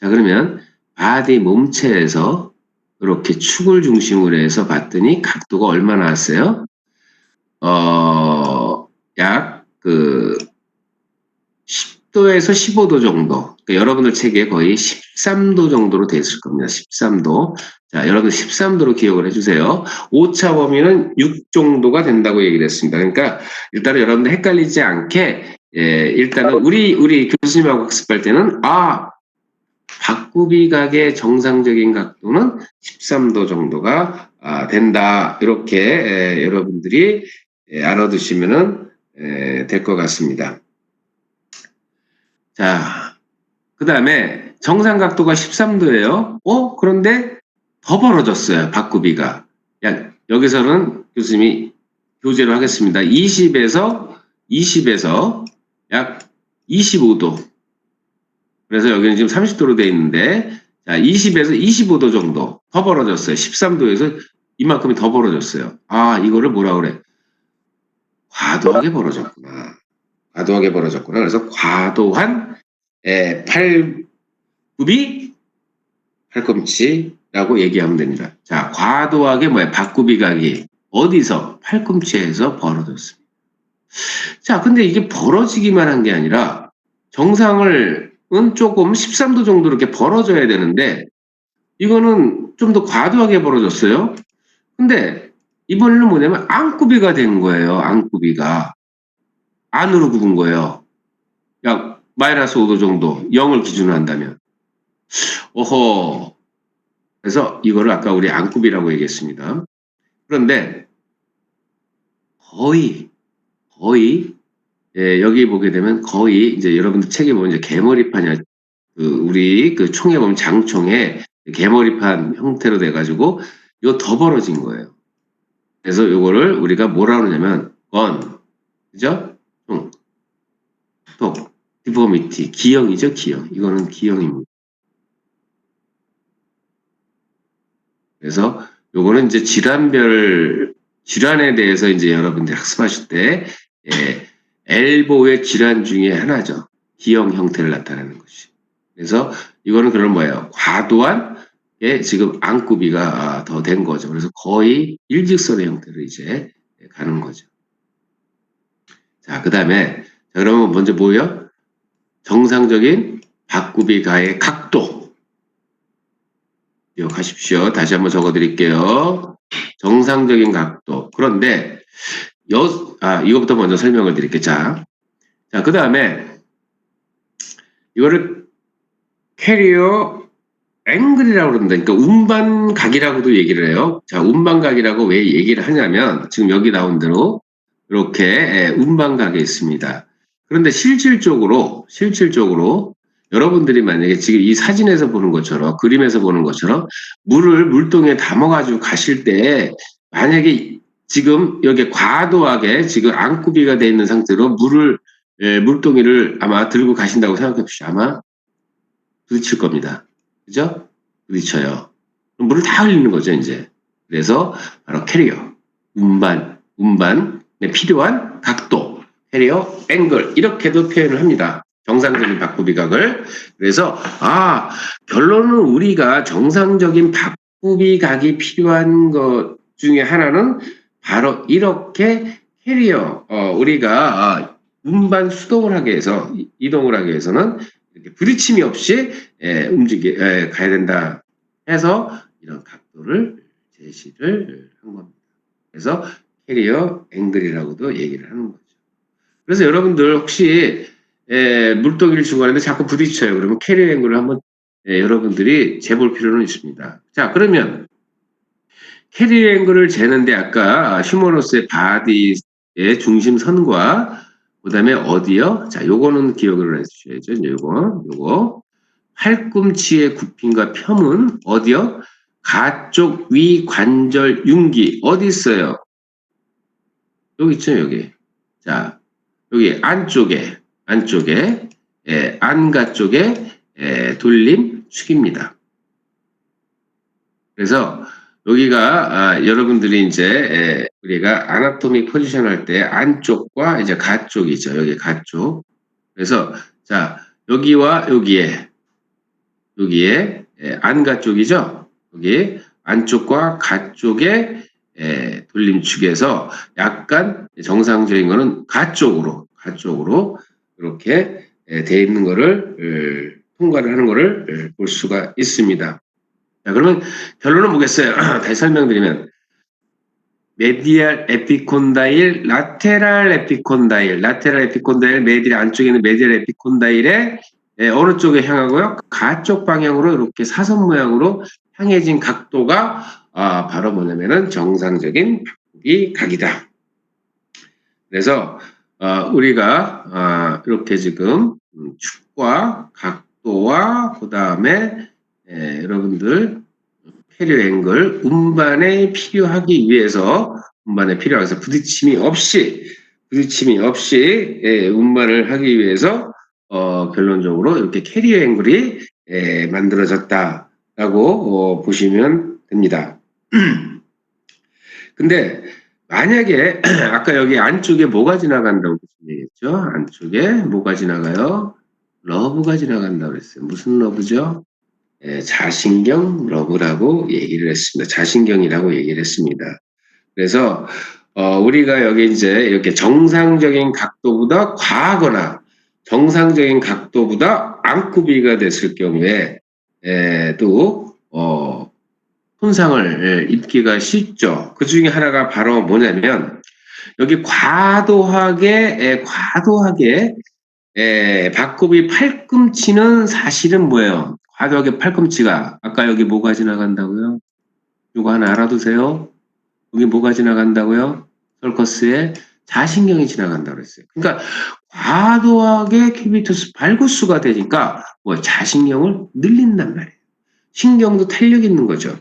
자, 그러면 바디 몸체에서 이렇게 축을 중심으로 해서 봤더니 각도가 얼마 나왔어요? 약 10도에서 15도 정도. 그러니까 여러분들 책에 거의 13도 정도로 됐을 겁니다. 13도. 자, 여러분 13도로 기억을 해주세요. 오차 범위는 6 정도가 된다고 얘기를 했습니다. 그러니까 일단은 여러분들 헷갈리지 않게 일단은 우리 교수님하고 학습할 때는 박구비 각의 정상적인 각도는 13도 정도가 된다. 이렇게 여러분들이 알아두시면 될 것 같습니다. 자, 그 다음에 정상각도가 13도예요. 그런데 더 벌어졌어요. 박구비가. 여기서는 교수님이 교재로 하겠습니다. 20에서 약 25도. 그래서 여기는 지금 30도로 되어 있는데, 자, 20에서 25도 정도 더 벌어졌어요. 13도에서 이만큼이 더 벌어졌어요. 이거를 뭐라 그래? 과도하게 벌어졌구나. 그래서 과도한 팔꿈치라고 얘기하면 됩니다. 자, 과도하게 박구비 각이 어디서? 팔꿈치에서 벌어졌습니다. 자, 근데 이게 벌어지기만 한 게 아니라 정상은 조금 13도 정도 이렇게 벌어져야 되는데 이거는 좀 더 과도하게 벌어졌어요. 근데 이번에는 뭐냐면 안구비가 된 거예요. 안구비가. 안으로 굽은 거예요. 약 마이너스 5도 정도, 0을 기준으로 한다면. 그래서 이거를 아까 우리 안굽이라고 얘기했습니다. 그런데 거의 여기 보게 되면 거의 이제 여러분들 책에 보면 이제 개머리판이야. 우리 총에 보면 장총에 개머리판 형태로 돼가지고 이거 더 벌어진 거예요. 그래서 이거를 우리가 뭐라 그러냐면 그죠? 톡, 디포미티, 기형이죠, 기형. 이거는 기형입니다. 그래서 요거는 이제 질환에 대해서 이제 여러분들이 학습하실 때 엘보의 질환 중에 하나죠. 기형 형태를 나타내는 것이. 그래서 이거는 그런 뭐예요? 과도한 지금 안구비가 더 된 거죠. 그래서 거의 일직선의 형태로 이제 가는 거죠. 자, 그 다음에 그러면 먼저 뭐예요? 정상적인 박구비가의 각도 기억하십시오. 다시 한번 적어드릴게요. 정상적인 각도. 그런데 이거부터 먼저 설명을 드릴게요. 자, 그 다음에 이거를 캐리어 앵글이라고 그럽니다. 그러니까 운반각이라고도 얘기를 해요. 자, 운반각이라고 왜 얘기를 하냐면 지금 여기 나온 대로 이렇게 운반각에 있습니다. 그런데 실질적으로 여러분들이 만약에 지금 이 사진에서 보는 것처럼 그림에서 보는 것처럼 물을 물통에 담아가지고 가실 때 만약에 지금 여기 과도하게 지금 안구비가 되어 있는 상태로 물동이를 아마 들고 가신다고 생각해 보시죠. 아마 부딪힐 겁니다. 그죠? 부딪혀요. 물을 다 흘리는 거죠, 이제. 그래서 바로 캐리어. 운반에 필요한 각도, 캐리어 앵글 이렇게도 표현을 합니다. 정상적인 바꾸비각을. 그래서 결론은 우리가 정상적인 바꾸비각이 필요한 것 중에 하나는 바로 이렇게 캐리어 우리가 운반 수동을 하게 해서 이동을 하기 위해서는 이렇게 부딪힘이 없이 가야 된다 해서 이런 각도를 제시를 한 겁니다. 그래서 캐리어 앵글이라고도 얘기를 하는 거죠. 그래서 여러분들 혹시 물동이를 주고 하는데 자꾸 부딪혀요. 그러면 캐리어 앵글을 한번 여러분들이 재볼 필요는 있습니다. 자, 그러면 캐리어 앵글을 재는데 아까 휴머러스의 바디의 중심선과 그다음에 어디요? 자, 요거는 기억을 해주셔야죠. 요거 팔꿈치의 굽힘과 펴은 어디요? 가쪽 위 관절 융기 어디 있어요? 여기 있죠, 여기. 자, 여기 안쪽에 안가 쪽에 돌림 축입니다. 그래서 여기가 여러분들이 이제 우리가 아나토미 포지션 할 때 안쪽과 이제 가쪽이죠. 여기 가쪽. 그래서 자, 여기와 여기에 안가 쪽이죠. 여기 안쪽과 가쪽의 돌림축에서 약간 정상적인 거는 가쪽으로 이렇게 돼 있는 거를 통과를 하는 거를 볼 수가 있습니다. 자, 그러면 결론은 뭐겠어요? 다시 설명드리면 메디알 에피콘다일, 라테랄 에피콘다일, 메디알 안쪽에 있는 메디알 에피콘다일의 어느 쪽에 향하고요? 가쪽 방향으로 이렇게 사선 모양으로 향해진 각도가 바로 뭐냐면은 정상적인 바꾸기 각이다. 그래서 우리가 이렇게 지금 축과 각도와 그 다음에 여러분들 캐리어 앵글 운반에 필요하기 위해서 부딪힘이 없이 운반을 하기 위해서 결론적으로 이렇게 캐리어 앵글이 만들어졌다라고 보시면 됩니다. 근데 만약에 아까 여기 안쪽에 뭐가 지나간다고 얘기했죠? 안쪽에 뭐가 지나가요? 러브가 지나간다고 그랬어요. 무슨 러브죠? 자신경 러브라고 얘기를 했습니다. 자신경이라고 얘기를 했습니다. 그래서 우리가 여기 이제 이렇게 정상적인 각도보다 과하거나 정상적인 각도보다 안구비가 됐을 경우에 또 손상을 입기가 쉽죠. 그 중에 하나가 바로 뭐냐면 여기 과도하게 바꾸비 팔꿈치는 사실은 뭐예요? 과도하게 팔꿈치가 아까 여기 뭐가 지나간다고요? 이거 하나 알아두세요. 여기 뭐가 지나간다고요? 서커스에 자신경이 지나간다고 그랬어요. 그러니까 과도하게 큐비투스 발구수가 되니까 자신경을 늘린단 말이에요. 신경도 탄력 있는 거죠.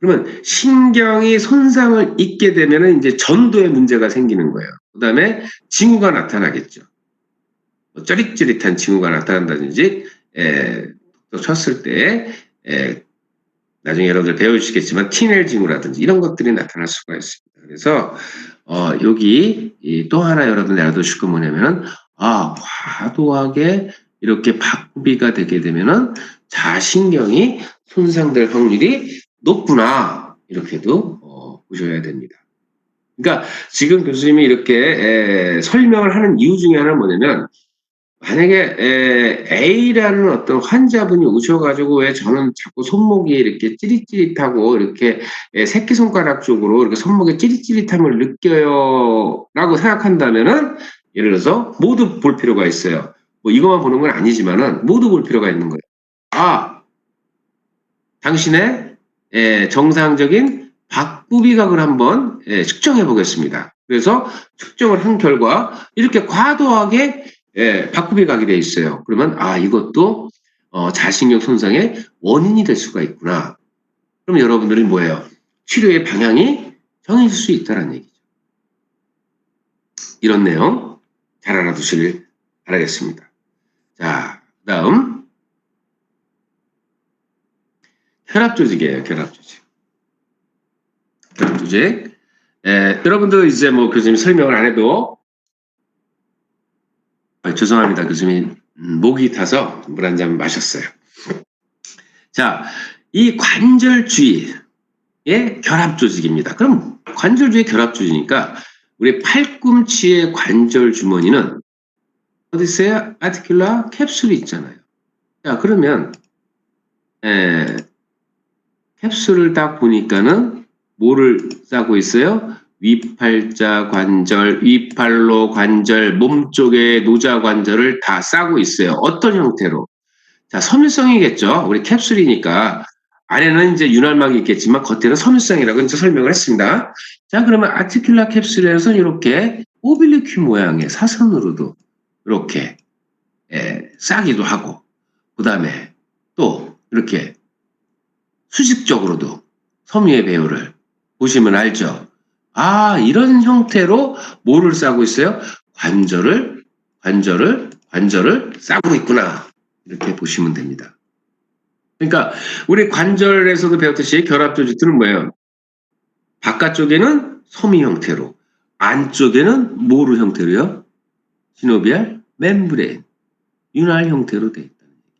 그러면 신경이 손상을 입게 되면 이제 전도에 문제가 생기는 거예요. 그 다음에 징후가 나타나겠죠. 쩌릿쩌릿한 징후가 나타난다든지 또 쳤을 때 나중에 여러분들 배우시겠지만 티넬 징후라든지 이런 것들이 나타날 수가 있습니다. 그래서 여기 또 하나 여러분들 알아두실 건 뭐냐면은 과도하게 이렇게 바꾸비가 되게 되면은 자신경이 손상될 확률이 높구나 이렇게도 보셔야 됩니다. 그러니까 지금 교수님이 이렇게 설명을 하는 이유 중에 하나는 뭐냐면 만약에 A라는 어떤 환자분이 오셔가지고 왜 저는 자꾸 손목이 이렇게 찌릿찌릿하고 이렇게 새끼손가락 쪽으로 이렇게 손목에 찌릿찌릿함을 느껴요 라고 생각한다면은 예를 들어서 모두 볼 필요가 있어요. 뭐 이것만 보는 건 아니지만은 모두 볼 필요가 있는 거예요. 당신의 정상적인 박구비각을 한번 측정해 보겠습니다. 그래서 측정을 한 결과 이렇게 과도하게 박구비각이 되어 있어요. 그러면 이것도 자신경 손상의 원인이 될 수가 있구나. 그럼 여러분들이 뭐예요? 치료의 방향이 정해질 수 있다는 얘기죠. 이런 내용 잘 알아두시길 바라겠습니다. 자, 다음 혈압 조직이에요. 혈압 조직. 여러분도 이제 뭐 교수님 설명을 안 해도 죄송합니다. 교수님 목이 타서 물 한 잔 마셨어요. 자, 이 관절주의의 결합 조직입니다. 그럼 관절주의 결합 조직이니까 우리 팔꿈치의 관절 주머니는 어디 있어요? 아티큘라 캡슐이 있잖아요. 자, 그러면 캡슐을 딱 보니까는 뭐를 싸고 있어요? 위팔자 관절, 위팔로 관절, 몸쪽의 노자 관절을 다 싸고 있어요. 어떤 형태로? 자, 섬유성이겠죠. 우리 캡슐이니까 안에는 이제 윤활막이 있겠지만 겉에는 섬유성이라고 이제 설명을 했습니다. 자, 그러면 아티큘라 캡슐에서는 이렇게 오빌리큐 모양의 사선으로도 이렇게 싸기도 하고, 그 다음에 또 이렇게 수직적으로도 섬유의 배열을 보시면 알죠. 아, 이런 형태로 뭐를 싸고 있어요? 관절을 싸고 있구나. 이렇게 보시면 됩니다. 그러니까 우리 관절에서도 배웠듯이 결합 조직들은 뭐예요? 바깥쪽에는 섬유 형태로, 안쪽에는 뭐로 형태로요? 시노비알 멤브레인, 윤활 형태로 되어 있다는 얘기예요.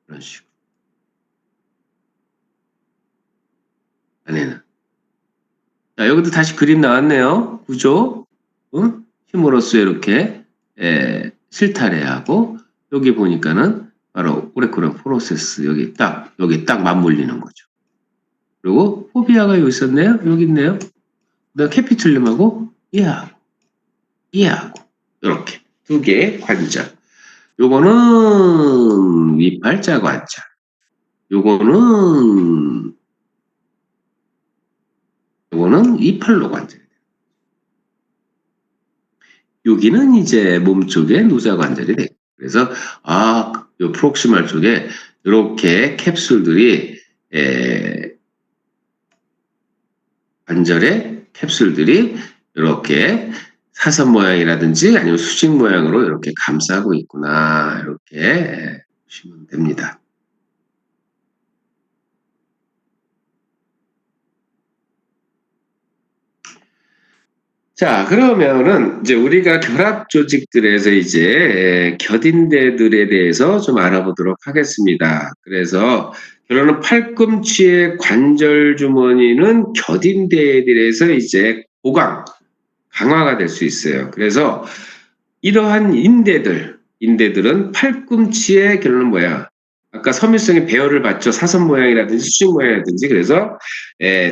이런 식으로. 안에는. 자, 여기도 다시 그림 나왔네요. 구조. 힘으로써 이렇게 실타래하고 여기 보니까는 바로 오레쿠런 프로세스 여기 딱 맞물리는 거죠. 그리고 포비아가 여기 있었네요. 여기 있네요. 그다음 캐피툴륨하고 이하고 이렇게 두 개의 관절. 요거는 위팔자 관절. 요거는 이팔로 관절. 여기는 이제 몸쪽에 노자 관절이 돼요. 그래서 요 프록시말 쪽에 이렇게 캡슐들이 관절의 캡슐들이 이렇게 사선 모양이라든지 아니면 수직 모양으로 이렇게 감싸고 있구나. 이렇게 보시면 됩니다. 자, 그러면은 이제 우리가 결합 조직들에서 이제 겨딘대들에 대해서 좀 알아보도록 하겠습니다. 그래서 결론은 팔꿈치의 관절 주머니는 겨딘대들에서 이제 강화가 될 수 있어요. 그래서 이러한 인대들은 팔꿈치의 결론은 뭐야? 아까 섬유성의 배열을 받죠. 사선 모양이라든지 수직 모양이라든지. 그래서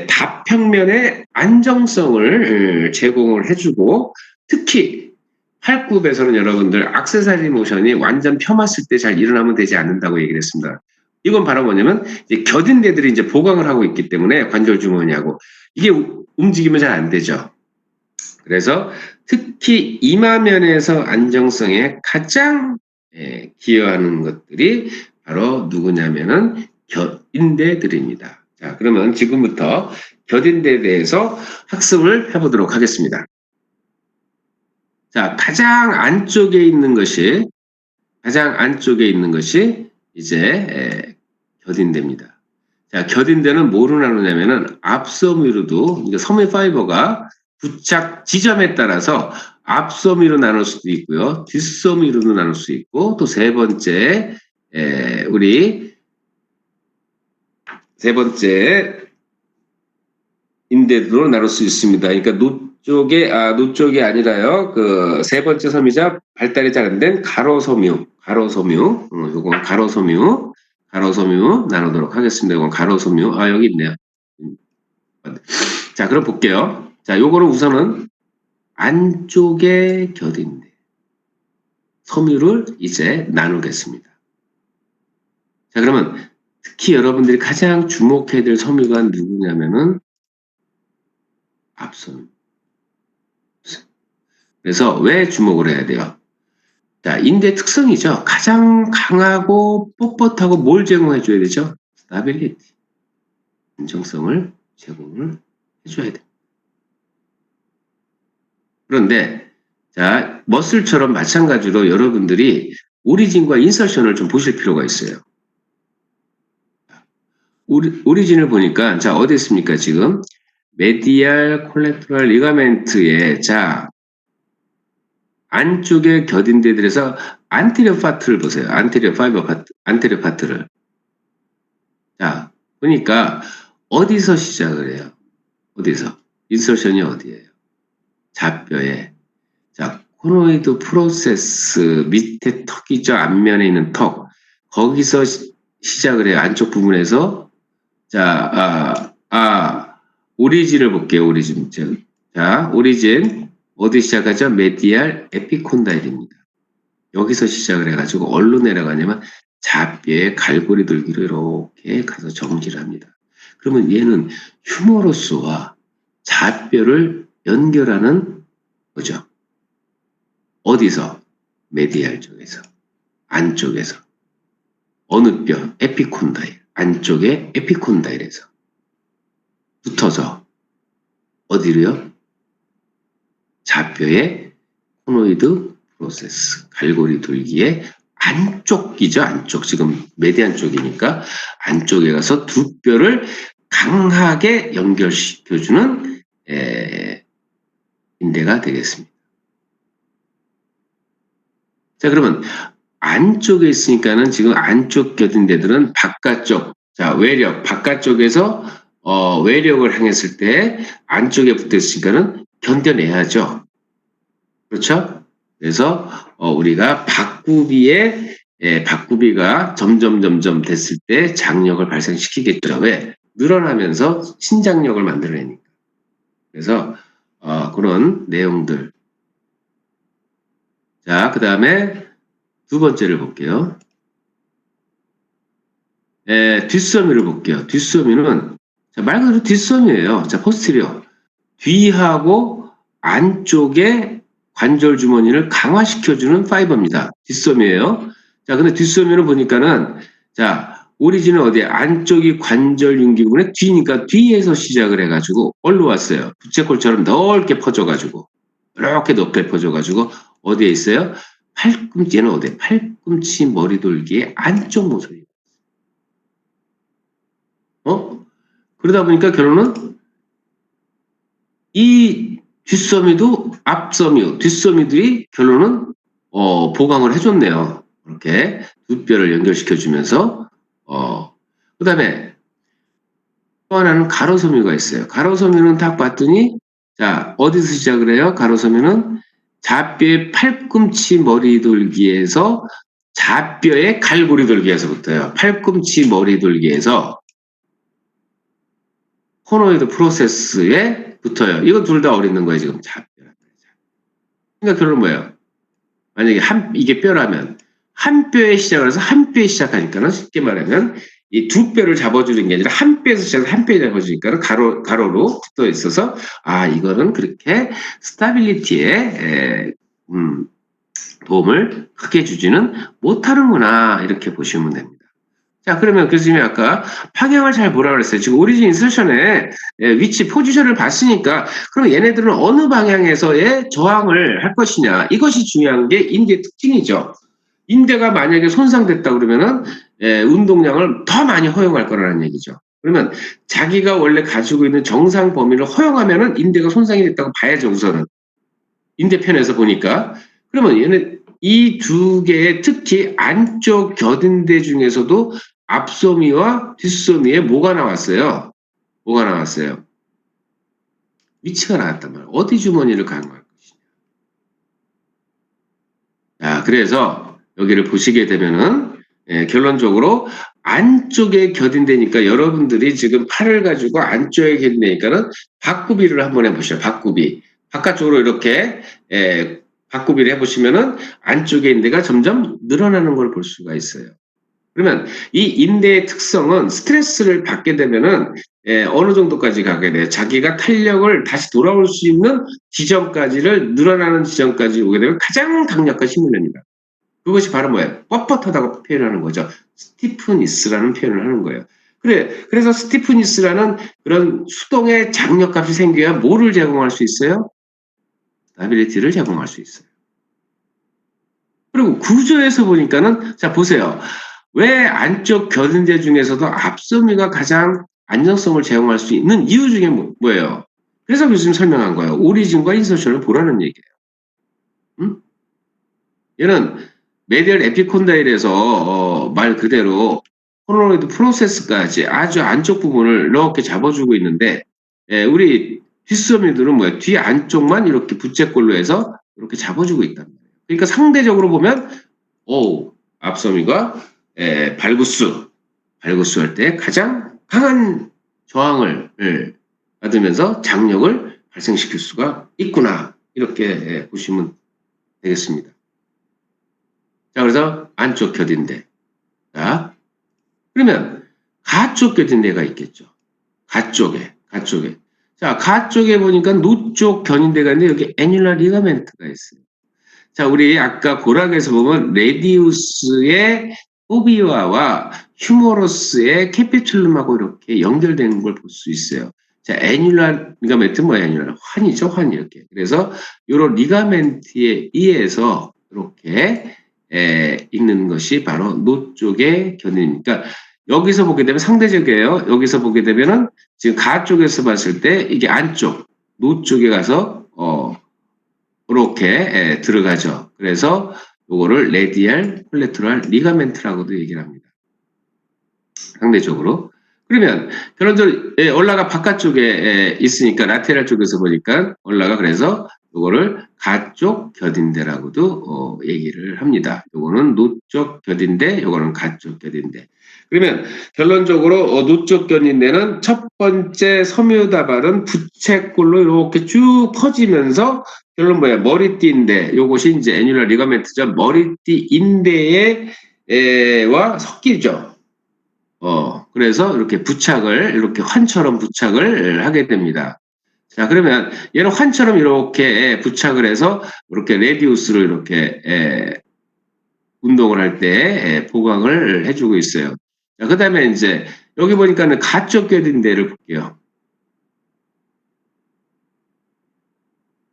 다평면의 안정성을 제공을 해주고, 특히 팔굽에서는 여러분들 액세서리 모션이 완전 펴맞을 때 잘 일어나면 되지 않는다고 얘기를 했습니다. 이건 바로 뭐냐면 이제 겨딘대들이 이제 보강을 하고 있기 때문에 관절 주머니하고 이게 움직이면 잘 안 되죠. 그래서 특히 이마면에서 안정성에 가장 기여하는 것들이 바로 누구냐면은 겨딘대들입니다. 자, 그러면 지금부터 겨딘대에 대해서 학습을 해보도록 하겠습니다. 자, 가장 안쪽에 있는 것이 이제 겨딘대입니다. 자, 겨딘대는 뭐로 나누냐면은 앞섬유로도 섬유 파이버가 부착 지점에 따라서 앞섬유로 나눌 수도 있고요, 뒷섬유로도 나눌 수 있고, 또 세 번째 인대로 나눌 수 있습니다. 그러니까 노쪽이 아니라요. 그 세 번째 섬유자 발달이 잘 안 된 가로섬유. 요건 가로섬유 나누도록 하겠습니다. 이건 가로섬유. 여기 있네요. 자, 그럼 볼게요. 자, 요거는 우선은 안쪽의 겨딘대. 섬유를 이제 나누겠습니다. 자, 그러면 특히 여러분들이 가장 주목해야 될 섬유가 누구냐면은 앞섬유. 그래서 왜 주목을 해야 돼요? 자, 인대 특성이죠. 가장 강하고 뻣뻣하고 뭘 제공해 줘야 되죠? 스타빌리티. 안정성을 제공을 해줘야 돼. 그런데 자, 머슬처럼 마찬가지로 여러분들이 오리진과 인서션을 좀 보실 필요가 있어요. 오리진을 보니까 자, 어디 있습니까? 지금 메디알 콜레테럴 리가멘트의 자 안쪽에 겨딘데들에서 안테리어 파트를 보세요. 안테리어 파이버 파트, 안테리어 파트를. 자, 보니까 어디서 시작을 해요? 어디서? 인서션이 어디예요? 좌뼈에. 자, 코노이드 프로세스 밑에 턱이죠. 앞면에 있는 턱. 거기서 시작을 해요. 안쪽 부분에서. 자, 오리진을 볼게요. 오리진. 자, 오리진. 어디 시작하죠? 메디알 에피콘다일입니다. 여기서 시작을 해가지고 어디로 내려가냐면 좌뼈에 갈고리 들기로 이렇게 가서 정지를 합니다. 그러면 얘는 휴머러스와 좌뼈를 연결하는 거죠. 어디서? 메디알 쪽에서. 안쪽에서. 어느 뼈? 에피콘다일. 안쪽에 에피콘다일에서. 붙어서. 어디로요? 좌뼈의 코노이드 프로세스. 갈고리 돌기의 안쪽이죠. 안쪽. 지금 메디안 쪽이니까 안쪽에 가서 두 뼈를 강하게 연결시켜주는 인대가 되겠습니다. 자, 그러면 안쪽에 있으니까는 지금 안쪽 겨딘대들은 바깥쪽, 자, 외력, 바깥쪽에서 외력을 향했을 때 안쪽에 붙어 있으니까는 견뎌내야죠. 그렇죠? 그래서 우리가 박구비가 점점 됐을 때 장력을 발생시키겠죠. 왜? 늘어나면서 신장력을 만들어내니까. 그래서 그런 내용들. 자, 그 다음에 두 번째를 볼게요. 뒷섬유를 볼게요. 뒷섬유는 말 그대로 뒷섬유예요. 자, 포스티리어. 뒤하고 안쪽에 관절 주머니를 강화시켜주는 파이버입니다. 뒷섬유예요. 자, 근데 뒷섬유는 보니까는 자, 오리진은 어디에? 안쪽이 관절 융기부분의 뒤니까 뒤에서 시작을 해가지고 얼로 왔어요. 부채꼴처럼 넓게 퍼져가지고 이렇게 넓게 퍼져가지고 어디에 있어요? 팔꿈치, 얘는 어디에? 팔꿈치 머리돌기의 안쪽 모서리. 그러다 보니까 결론은 이 뒷섬유도 앞섬유, 뒷섬유들이 결론은 보강을 해줬네요. 이렇게 두 뼈를 연결시켜주면서 그 다음에 또 하나는 가로섬유가 있어요. 가로섬유는 딱 봤더니 자 어디서 시작을 해요? 가로섬유는 좌뼈의 팔꿈치 머리돌기에서 좌뼈의 갈고리 돌기에서부터요. 팔꿈치 머리돌기에서 코노이드 프로세스에 붙어요. 이거 둘 다 어리는 거예요, 지금. 그러니까 결론 뭐예요? 만약에 이게 뼈라면, 한 뼈에 시작을 해서 한 뼈에 시작하니까는 쉽게 말하면 이 두 뼈를 잡아주는 게 아니라 한 뼈에서 시작해서 한 뼈에 잡아주니까는 가로로 붙어 있어서, 이거는 그렇게 스타빌리티에, 도움을 크게 주지는 못하는구나. 이렇게 보시면 됩니다. 자, 그러면 교수님이 아까 파경을 잘 보라 그랬어요. 지금 오리진 인서션의 위치, 포지션을 봤으니까 그럼 얘네들은 어느 방향에서의 저항을 할 것이냐. 이것이 중요한 게 인대의 특징이죠. 인대가 만약에 손상됐다 그러면은 운동량을 더 많이 허용할 거라는 얘기죠. 그러면 자기가 원래 가지고 있는 정상 범위를 허용하면은 인대가 손상이 됐다고 봐야죠, 우선은. 인대 편에서 보니까. 그러면 얘는 이 두 개의 특히 안쪽 겨딘대 중에서도 앞섬유와 뒷섬유에 뭐가 나왔어요? 뭐가 나왔어요? 위치가 나왔단 말이에요. 어디 주머니를 강화할 것이냐. 자, 그래서 여기를 보시게 되면은 결론적으로 안쪽에 겨딘대니까 여러분들이 지금 팔을 가지고 안쪽에 겨딘대니까는 박구비를 한번 해보시죠. 박구비. 바깥쪽으로 이렇게 박구비를 해보시면은 안쪽에 인대가 점점 늘어나는 걸 볼 수가 있어요. 그러면 이 인대의 특성은 스트레스를 받게 되면은 어느 정도까지 가게 돼요. 자기가 탄력을 다시 돌아올 수 있는 지점까지를 늘어나는 지점까지 오게 되면 가장 강력한 힘을냅니다. 그것이 바로 뭐예요? 뻣뻣하다고 표현하는 거죠. 스티프니스라는 표현을 하는 거예요. 그래서 스티프니스라는 그런 수동의 장력값이 생겨야 뭐를 제공할 수 있어요? 스타빌리티를 제공할 수 있어요. 그리고 구조에서 보니까는 자 보세요. 왜 안쪽 겨딘대 중에서도 앞섬유가 가장 안정성을 제공할 수 있는 이유 중에 뭐예요? 그래서 교수님 설명한 거예요. 오리진과 인서션을 보라는 얘기예요. 음? 얘는 메디얼 에피콘다일에서 말 그대로 포놀로이드 프로세스까지 아주 안쪽 부분을 이렇게 잡아주고 있는데 우리 휘소미들은 뭐야? 뒤 안쪽만 이렇게 부채꼴로 해서 이렇게 잡아주고 있단 말이에요. 그러니까 상대적으로 보면 앞섬유가 발구스 할 때 가장 강한 저항을 받으면서 장력을 발생시킬 수가 있구나. 이렇게 보시면 되겠습니다. 자, 그래서 안쪽 겨딘대. 자, 그러면 가쪽 겨딘대가 있겠죠. 가쪽에. 자, 가쪽에 보니까 노쪽 견인대가 있는데 여기 애뉴라 리가멘트가 있어요. 자, 우리 아까 고락에서 보면 레디우스의 포비아와 휴머러스의 캐피툴lum하고 이렇게 연결되는 걸 볼 수 있어요. 자, 애뉴라 리가멘트 뭐야? 애뉴라 환이죠, 환 이렇게. 그래서 이런 리가멘트에 의해서 이렇게 있는 것이 바로 노 쪽의 견인입니다. 그러니까 여기서 보게 되면 상대적이에요. 여기서 보게 되면은 지금 가 쪽에서 봤을 때 이게 안쪽 노 쪽에 가서 이렇게 들어가죠. 그래서 요거를 레디알 콜레트럴 리가멘트라고도 얘기를 합니다. 상대적으로. 그러면 결론적으로 올라가 바깥쪽에 있으니까 라테랄 쪽에서 보니까 올라가 그래서 요거를 가쪽 겨딘대라고도 얘기를 합니다. 요거는 노쪽 겨딘대, 요거는 가쪽 겨딘대. 그러면 결론적으로 노쪽 겨딘대는 첫 번째 섬유다발은 부채꼴로 이렇게 쭉 퍼지면서 결론 뭐야? 머리띠인대. 요것이 이제 애뉴라 리가멘트죠. 머리띠 인대와 섞이죠. 그래서 이렇게 부착을, 이렇게 환처럼 부착을 하게 됩니다. 자, 그러면 얘는 환처럼 이렇게 부착을 해서 이렇게 레디우스로 이렇게 운동을 할 때 보강을 해주고 있어요. 자, 그 다음에 이제 여기 보니까는 가쪽 겨딘대를 볼게요.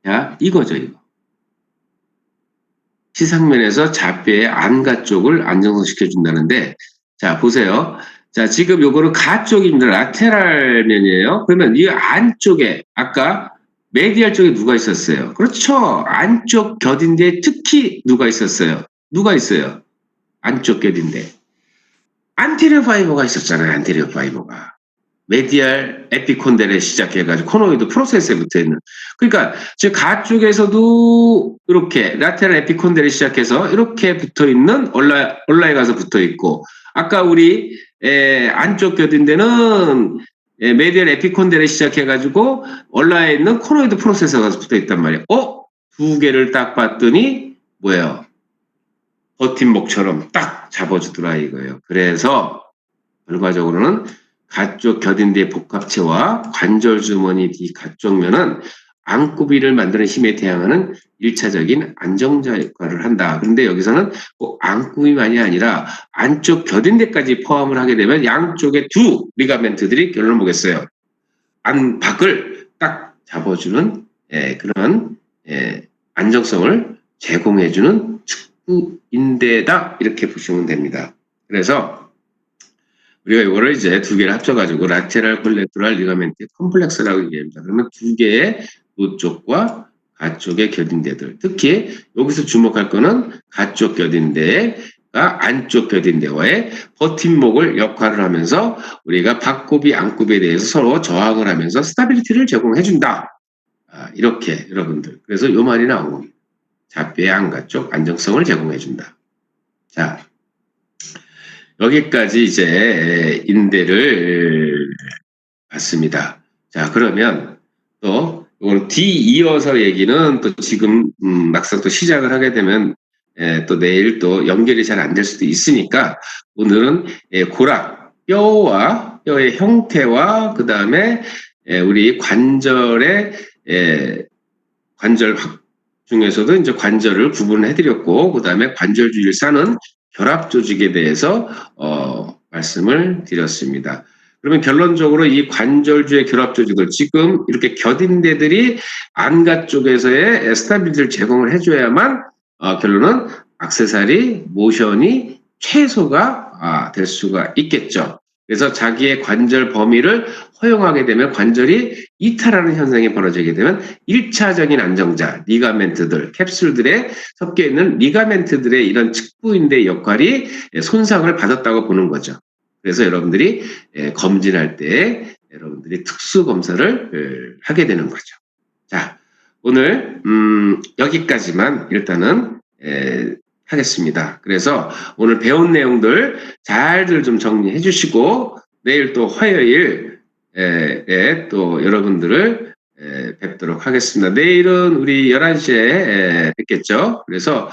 자, 이거죠, 이거. 시상면에서 좌뼈의 안가 쪽을 안정시켜준다는데, 자, 보세요. 자, 지금 요거는 가 쪽입니다. 라테랄 면이에요. 그러면 이 안쪽에, 아까 메디알 쪽에 누가 있었어요? 그렇죠. 안쪽 겨딘대에 특히 누가 있었어요? 누가 있어요? 안쪽 겨딘대. 안테리어 파이버가 있었잖아요. 안테리어 파이버가. 메디알 에피콘델에 시작해가지고 코노이드 프로세스에 붙어 있는. 그러니까 즉 가쪽에서도 이렇게 라테랄 에피콘델에 시작해서 이렇게 붙어 있는 올라에 가서 붙어 있고 아까 우리 안쪽 겨딘대는 메디알 에피콘델에 시작해가지고 올라에 있는 코노이드 프로세스가 가서 붙어 있단 말이에요. 두 개를 딱 봤더니 뭐예요? 버팀목처럼 딱 잡아주더라 이거예요. 그래서 결과적으로는 가쪽 겨딘대 복합체와 관절 주머니 뒤 가쪽면은 안구비를 만드는 힘에 대항하는 1차적인 안정자 역할을 한다. 그런데 여기서는 꼭 안구비만이 아니라 안쪽 겨딘대까지 포함을 하게 되면 양쪽의 두 리가멘트들이 결론을 보겠어요. 안박을 딱 잡아주는 그런 안정성을 제공해주는 축구인대다 이렇게 보시면 됩니다. 그래서 우리가 이거를 이제 두 개를 합쳐가지고 라테랄 콜레트럴 리가멘트 컴플렉스라고 얘기합니다. 그러면 두 개의 노쪽과 가쪽의 겨딘대들. 특히 여기서 주목할 거는 가쪽 겨딘대가 안쪽 겨딘대와의 버팀목을 역할을 하면서 우리가 박고비, 안고비에 대해서 서로 저항을 하면서 스타빌리티를 제공해준다. 이렇게 여러분들. 그래서 요 말이 나온 겁니다. 좌뼈의 안가쪽 안정성을 제공해준다. 자. 여기까지 이제 인대를 봤습니다. 자, 그러면 또 이건 뒤 이어서 얘기는 또 지금 막상 또 시작을 하게 되면 또 내일 또 연결이 잘 안 될 수도 있으니까 오늘은 고락, 뼈의 형태와 그 다음에 우리 관절의 관절 중에서도 이제 관절을 구분해드렸고 그 다음에 관절주위를 싸는 결합 조직에 대해서 말씀을 드렸습니다. 그러면 결론적으로 이 관절주의 결합 조직을 지금 이렇게 겨딘대들이 안가 쪽에서의 스타빌리티를 제공을 해줘야만 결론은 액세서리 모션이 최소가 될 수가 있겠죠. 그래서 자기의 관절 범위를 허용하게 되면 관절이 이탈하는 현상이 벌어지게 되면 1차적인 안정자, 리가멘트들, 캡슐들에 섞여 있는 리가멘트들의 이런 측부인대 역할이 손상을 받았다고 보는 거죠. 그래서 여러분들이 검진할 때 여러분들이 특수 검사를 하게 되는 거죠. 자, 오늘 여기까지만 일단은 하겠습니다. 그래서 오늘 배운 내용들 잘들 좀 정리해 주시고 내일 또 화요일에 또 여러분들을 뵙도록 하겠습니다. 내일은 우리 11시에 뵙겠죠. 그래서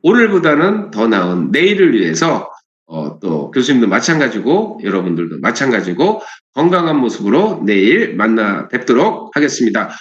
오늘보다는 더 나은 내일을 위해서 또 교수님도 마찬가지고 여러분들도 마찬가지고 건강한 모습으로 내일 만나 뵙도록 하겠습니다.